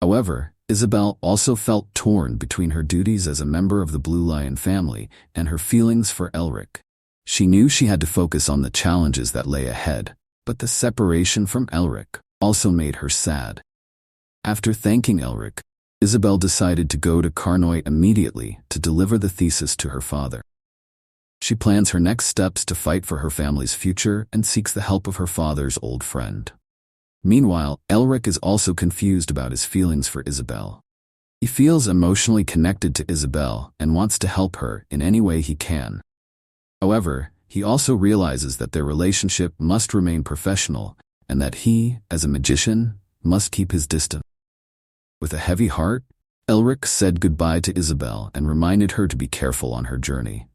However, Isabel also felt torn between her duties as a member of the Blue Lion family and her feelings for Elric. She knew she had to focus on the challenges that lay ahead, but the separation from Elric also made her sad. After thanking Elric, Isabel decided to go to Karnoy immediately to deliver the thesis to her father. She plans her next steps to fight for her family's future and seeks the help of her father's old friend. Meanwhile, Elric is also confused about his feelings for Isabel. He feels emotionally connected to Isabel and wants to help her in any way he can. However, he also realizes that their relationship must remain professional and that he, as a magician, must keep his distance. With a heavy heart, Elric said goodbye to Isabel and reminded her to be careful on her journey.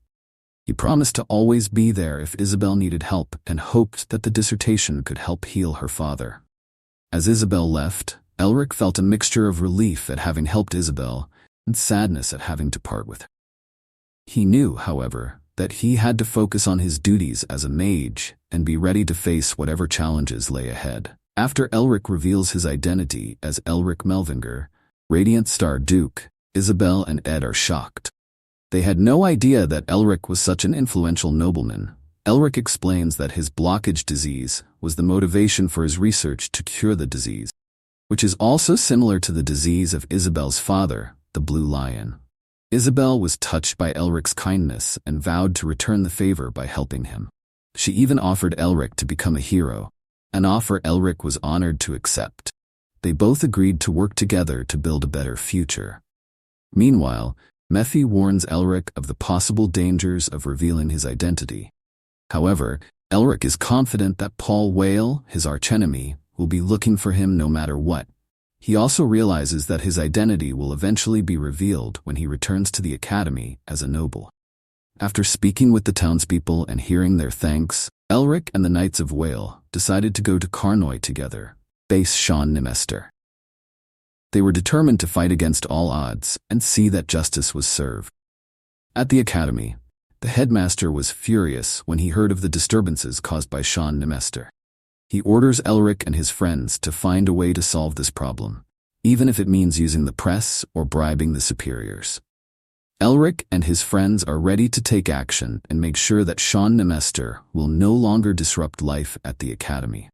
He promised to always be there if Isabel needed help and hoped that the dissertation could help heal her father. As Isabel left, Elric felt a mixture of relief at having helped Isabel and sadness at having to part with her. He knew, however, that he had to focus on his duties as a mage and be ready to face whatever challenges lay ahead. After Elric reveals his identity as Elric Melvinger, Radiant Star Duke, Isabel and Ed are shocked. They had no idea that Elric was such an influential nobleman. Elric explains that his blockage disease was the motivation for his research to cure the disease, which is also similar to the disease of Isabel's father, the Blue Lion. Isabel was touched by Elric's kindness and vowed to return the favor by helping him. She even offered Elric to become a hero, an offer Elric was honored to accept. They both agreed to work together to build a better future. Meanwhile, Methy warns Elric of the possible dangers of revealing his identity. However, Elric is confident that Paul Whale, his archenemy, will be looking for him no matter what. He also realizes that his identity will eventually be revealed when he returns to the academy as a noble. After speaking with the townspeople and hearing their thanks, Elric and the Knights of Whale decided to go to Karnoy together, face Sean Nemester. They were determined to fight against all odds and see that justice was served. At the academy, the headmaster was furious when he heard of the disturbances caused by Sean Nemester. He orders Elric and his friends to find a way to solve this problem, even if it means using the press or bribing the superiors. Elric and his friends are ready to take action and make sure that Sean Nemester will no longer disrupt life at the academy.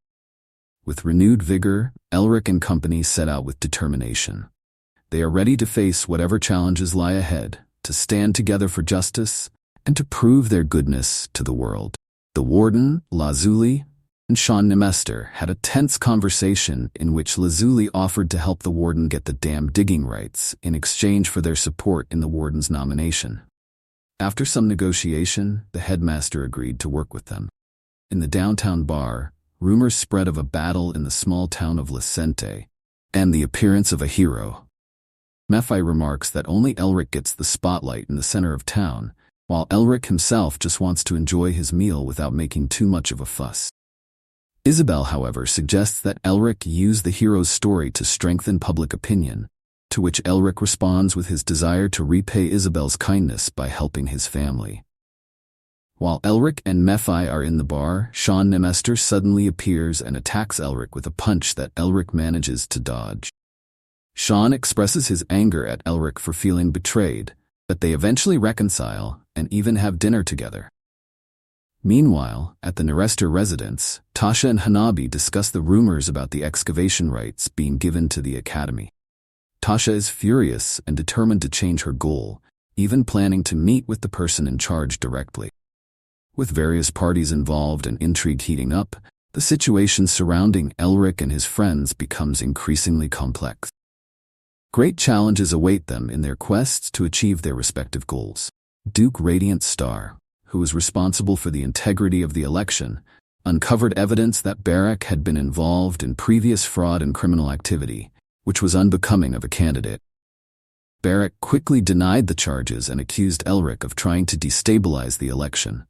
With renewed vigor, Elric and company set out with determination. They are ready to face whatever challenges lie ahead, to stand together for justice, and to prove their goodness to the world. The warden, Lazuli, and Sean Nemester had a tense conversation in which Lazuli offered to help the warden get the dam digging rights in exchange for their support in the warden's nomination. After some negotiation, the headmaster agreed to work with them. In the downtown bar, rumors spread of a battle in the small town of Licente, and the appearance of a hero. Manhwa remarks that only Elric gets the spotlight in the center of town, while Elric himself just wants to enjoy his meal without making too much of a fuss. Isabel, however, suggests that Elric use the hero's story to strengthen public opinion, to which Elric responds with his desire to repay Isabel's kindness by helping his family. While Elric and Manhwa are in the bar, Sean Nemester suddenly appears and attacks Elric with a punch that Elric manages to dodge. Sean expresses his anger at Elric for feeling betrayed, but they eventually reconcile and even have dinner together. Meanwhile, at the Nerester residence, Tasha and Hanabi discuss the rumors about the excavation rights being given to the academy. Tasha is furious and determined to change her goal, even planning to meet with the person in charge directly. With various parties involved and intrigue heating up, the situation surrounding Elric and his friends becomes increasingly complex. Great challenges await them in their quests to achieve their respective goals. Duke Radiant Star, who was responsible for the integrity of the election, uncovered evidence that Barak had been involved in previous fraud and criminal activity, which was unbecoming of a candidate. Barak quickly denied the charges and accused Elric of trying to destabilize the election.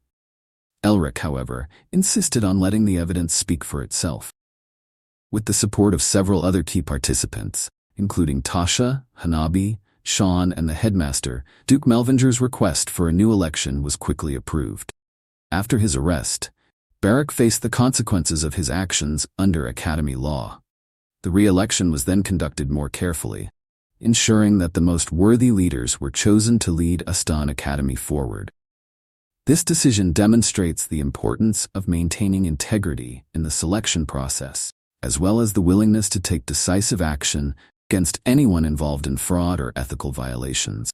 Elric, however, insisted on letting the evidence speak for itself. With the support of several other key participants, including Tasha, Hanabi, Sean, and the headmaster, Duke Melvinger's request for a new election was quickly approved. After his arrest, Barak faced the consequences of his actions under Academy law. The re-election was then conducted more carefully, ensuring that the most worthy leaders were chosen to lead Astan Academy forward. This decision demonstrates the importance of maintaining integrity in the selection process, as well as the willingness to take decisive action against anyone involved in fraud or ethical violations.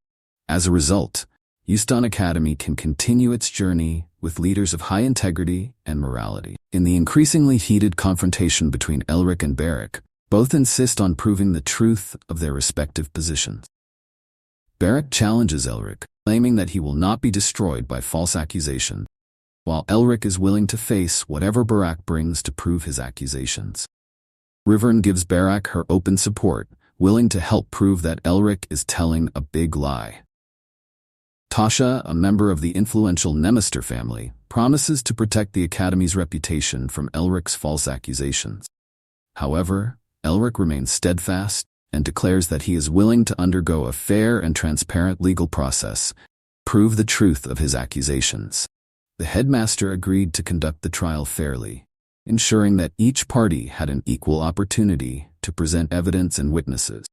As a result, Astan Academy can continue its journey with leaders of high integrity and morality. In the increasingly heated confrontation between Elric and Barak, both insist on proving the truth of their respective positions. Barak challenges Elric, claiming that he will not be destroyed by false accusation, while Elric is willing to face whatever Barak brings to prove his accusations. Rivern gives Barak her open support, willing to help prove that Elric is telling a big lie. Tasha, a member of the influential Nemester family, promises to protect the Academy's reputation from Elric's false accusations. However, Elric remains steadfast and declares that he is willing to undergo a fair and transparent legal process, prove the truth of his accusations. The headmaster agreed to conduct the trial fairly, ensuring that each party had an equal opportunity to present evidence and witnesses.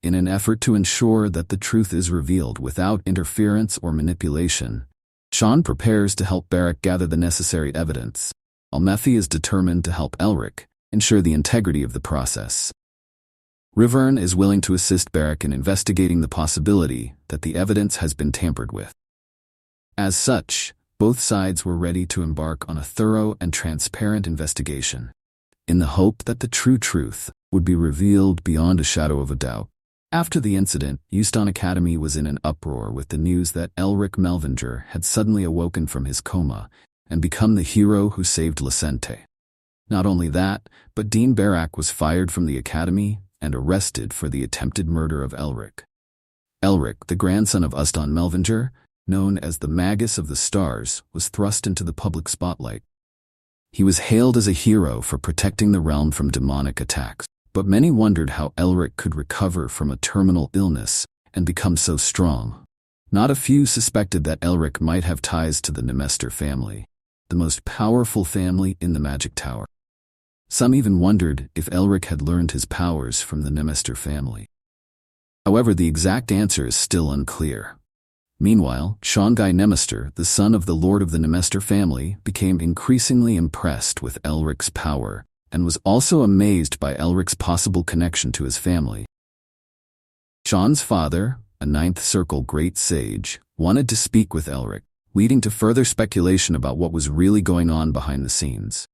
In an effort to ensure that the truth is revealed without interference or manipulation, Sean prepares to help Barak gather the necessary evidence, while Manhwa is determined to help Elric ensure the integrity of the process. Rivern is willing to assist Barak in investigating the possibility that the evidence has been tampered with. As such, both sides were ready to embark on a thorough and transparent investigation, in the hope that the true truth would be revealed beyond a shadow of a doubt. After the incident, Astan Academy was in an uproar with the news that Elric Melvinger had suddenly awoken from his coma and become the hero who saved Licente. Not only that, but Dean Barak was fired from the Academy and arrested for the attempted murder of Elric. Elric, the grandson of Astan Melvinger, known as the Magus of the Stars, was thrust into the public spotlight. He was hailed as a hero for protecting the realm from demonic attacks, but many wondered how Elric could recover from a terminal illness and become so strong. Not a few suspected that Elric might have ties to the Nemester family, the most powerful family in the Magic Tower. Some even wondered if Elric had learned his powers from the Nemester family. However, the exact answer is still unclear. Meanwhile, Shongai Nemester, the son of the Lord of the Nemester family, became increasingly impressed with Elric's power and was also amazed by Elric's possible connection to his family. Sean's father, a Ninth Circle great sage, wanted to speak with Elric, leading to further speculation about what was really going on behind the scenes.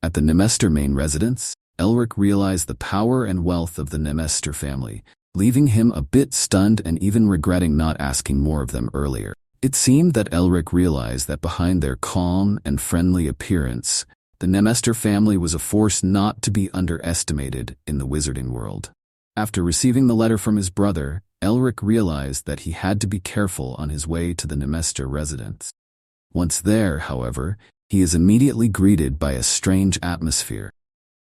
At the Nemester main residence, Elric realized the power and wealth of the Nemester family, leaving him a bit stunned and even regretting not asking more of them earlier. It seemed that Elric realized that behind their calm and friendly appearance, the Nemester family was a force not to be underestimated in the wizarding world. After receiving the letter from his brother, Elric realized that he had to be careful on his way to the Nemester residence. Once there, however, he is immediately greeted by a strange atmosphere.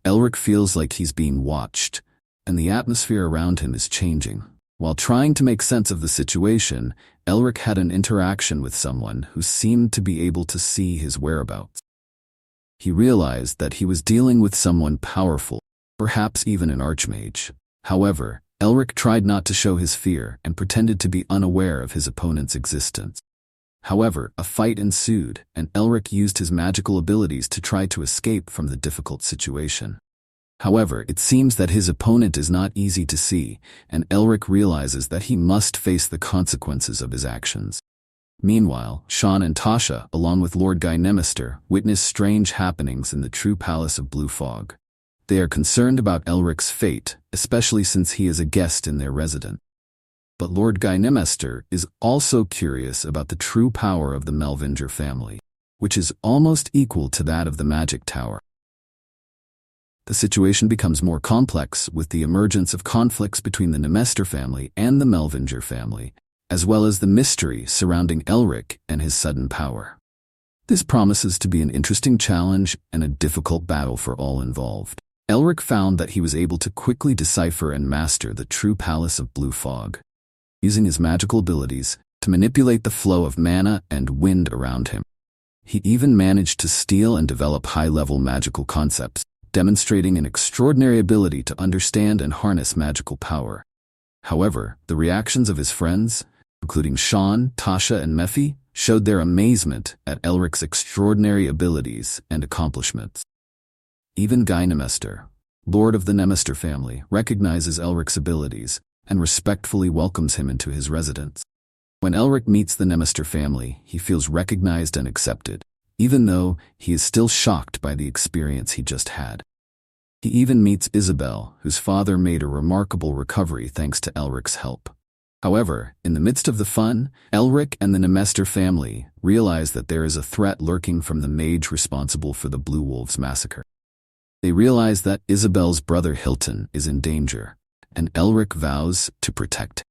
Elric feels like he's being watched, and the atmosphere around him is changing. While trying to make sense of the situation, Elric had an interaction with someone who seemed to be able to see his whereabouts. He realized that he was dealing with someone powerful, perhaps even an archmage. However, Elric tried not to show his fear and pretended to be unaware of his opponent's existence. However, a fight ensued, and Elric used his magical abilities to try to escape from the difficult situation. However, it seems that his opponent is not easy to see, and Elric realizes that he must face the consequences of his actions. Meanwhile, Sean and Tasha, along with Lord Guy Nemester, witness strange happenings in the true palace of Blue Fog. They are concerned about Elric's fate, especially since he is a guest in their residence. But Lord Guy Nemester is also curious about the true power of the Melvinger family, which is almost equal to that of the Magic Tower. The situation becomes more complex with the emergence of conflicts between the Nemester family and the Melvinger family, as well as the mystery surrounding Elric and his sudden power. This promises to be an interesting challenge and a difficult battle for all involved. Elric found that he was able to quickly decipher and master the true palace of Blue Fog, using his magical abilities to manipulate the flow of mana and wind around him. He even managed to steal and develop high-level magical concepts, demonstrating an extraordinary ability to understand and harness magical power. However, the reactions of his friends, including Sean, Tasha, and Mephi, showed their amazement at Elric's extraordinary abilities and accomplishments. Even Guy Nemester, Lord of the Nemester family, recognizes Elric's abilities and respectfully welcomes him into his residence. When Elric meets the Nemester family, he feels recognized and accepted, even though he is still shocked by the experience he just had. He even meets Isabel, whose father made a remarkable recovery thanks to Elric's help. However, in the midst of the fun, Elric and the Nemester family realize that there is a threat lurking from the mage responsible for the Blue Wolves massacre. They realize that Isabel's brother Hilton is in danger, and Elric vows to protect him.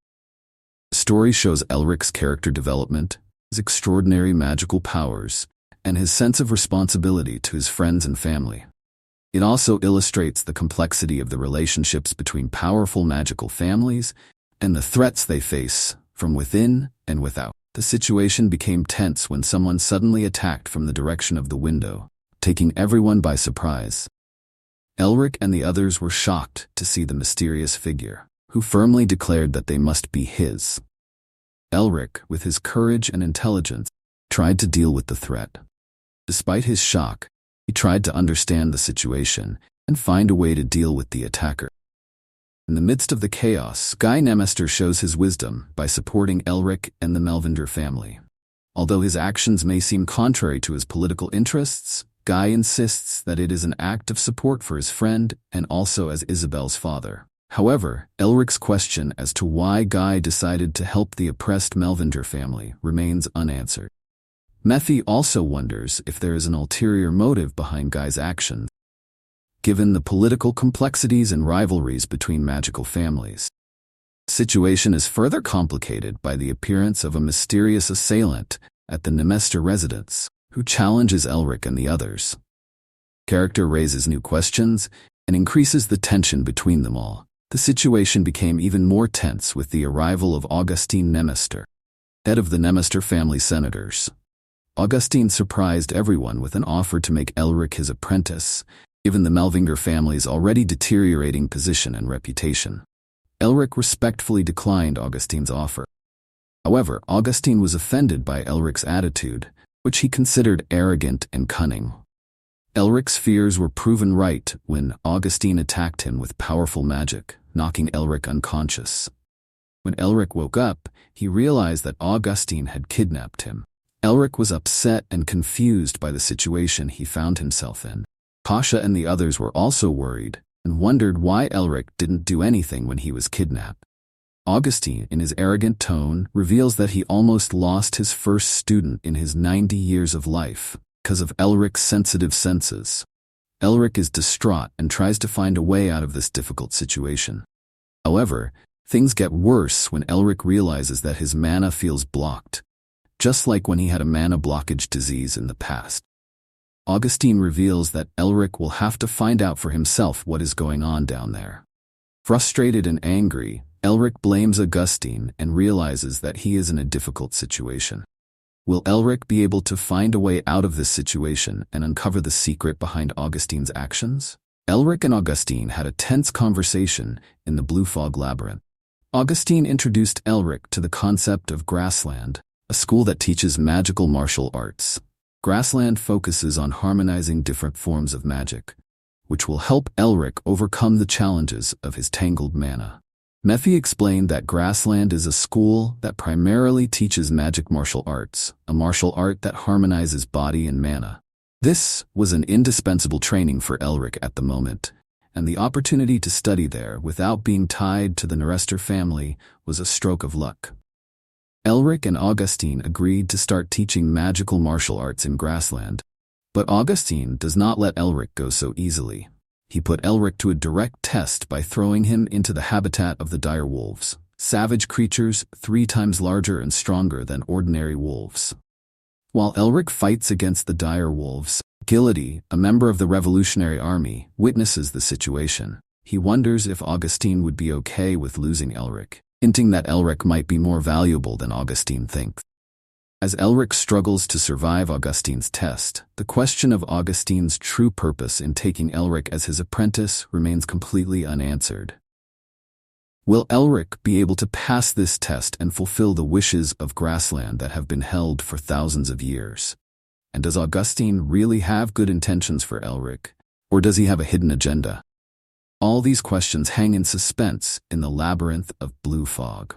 The story shows Elric's character development, his extraordinary magical powers, and his sense of responsibility to his friends and family. It also illustrates the complexity of the relationships between powerful magical families and the threats they face from within and without. The situation became tense when someone suddenly attacked from the direction of the window, taking everyone by surprise. Elric and the others were shocked to see the mysterious figure, who firmly declared that they must be his. Elric, with his courage and intelligence, tried to deal with the threat. Despite his shock, he tried to understand the situation and find a way to deal with the attacker. In the midst of the chaos, Guy Nemester shows his wisdom by supporting Elric and the Melvinger family. Although his actions may seem contrary to his political interests, Guy insists that it is an act of support for his friend and also as Isabel's father. However, Elric's question as to why Guy decided to help the oppressed Melvinger family remains unanswered. Mephi also wonders if there is an ulterior motive behind Guy's actions, given the political complexities and rivalries between magical families. The situation is further complicated by the appearance of a mysterious assailant at the Nemester residence, who challenges Elric and the others. The character raises new questions and increases the tension between them all. The situation became even more tense with the arrival of Augustine Nemester, head of the Nemester family senators. Augustine surprised everyone with an offer to make Elric his apprentice, given the Melvinger family's already deteriorating position and reputation. Elric respectfully declined Augustine's offer. However, Augustine was offended by Elric's attitude, which he considered arrogant and cunning. Elric's fears were proven right when Augustine attacked him with powerful magic, knocking Elric unconscious. When Elric woke up, he realized that Augustine had kidnapped him. Elric was upset and confused by the situation he found himself in. Tasha and the others were also worried and wondered why Elric didn't do anything when he was kidnapped. Augustine, in his arrogant tone, reveals that he almost lost his first student in his 90 years of life because of Elric's sensitive senses. Elric is distraught and tries to find a way out of this difficult situation. However, things get worse when Elric realizes that his mana feels blocked, just like when he had a mana blockage disease in the past. Augustine reveals that Elric will have to find out for himself what is going on down there. Frustrated and angry, Elric blames Augustine and realizes that he is in a difficult situation. Will Elric be able to find a way out of this situation and uncover the secret behind Augustine's actions? Elric and Augustine had a tense conversation in the Blue Fog Labyrinth. Augustine introduced Elric to the concept of Grassland, a school that teaches magical martial arts. Grassland focuses on harmonizing different forms of magic, which will help Elric overcome the challenges of his tangled mana. Manhwa explained that Grassland is a school that primarily teaches magic martial arts, a martial art that harmonizes body and mana. This was an indispensable training for Elric at the moment, and the opportunity to study there without being tied to the Norester family was a stroke of luck. Elric and Augustine agreed to start teaching magical martial arts in Grassland, but Augustine does not let Elric go so easily. He put Elric to a direct test by throwing him into the habitat of the dire wolves, savage creatures 3 times larger and stronger than ordinary wolves. While Elric fights against the dire wolves, Gilady, a member of the Revolutionary Army, witnesses the situation. He wonders if Augustine would be okay with losing Elric, hinting that Elric might be more valuable than Augustine thinks. As Elric struggles to survive Augustine's test, the question of Augustine's true purpose in taking Elric as his apprentice remains completely unanswered. Will Elric be able to pass this test and fulfill the wishes of Grassland that have been held for thousands of years? And does Augustine really have good intentions for Elric, or does he have a hidden agenda? All these questions hang in suspense in the labyrinth of blue fog.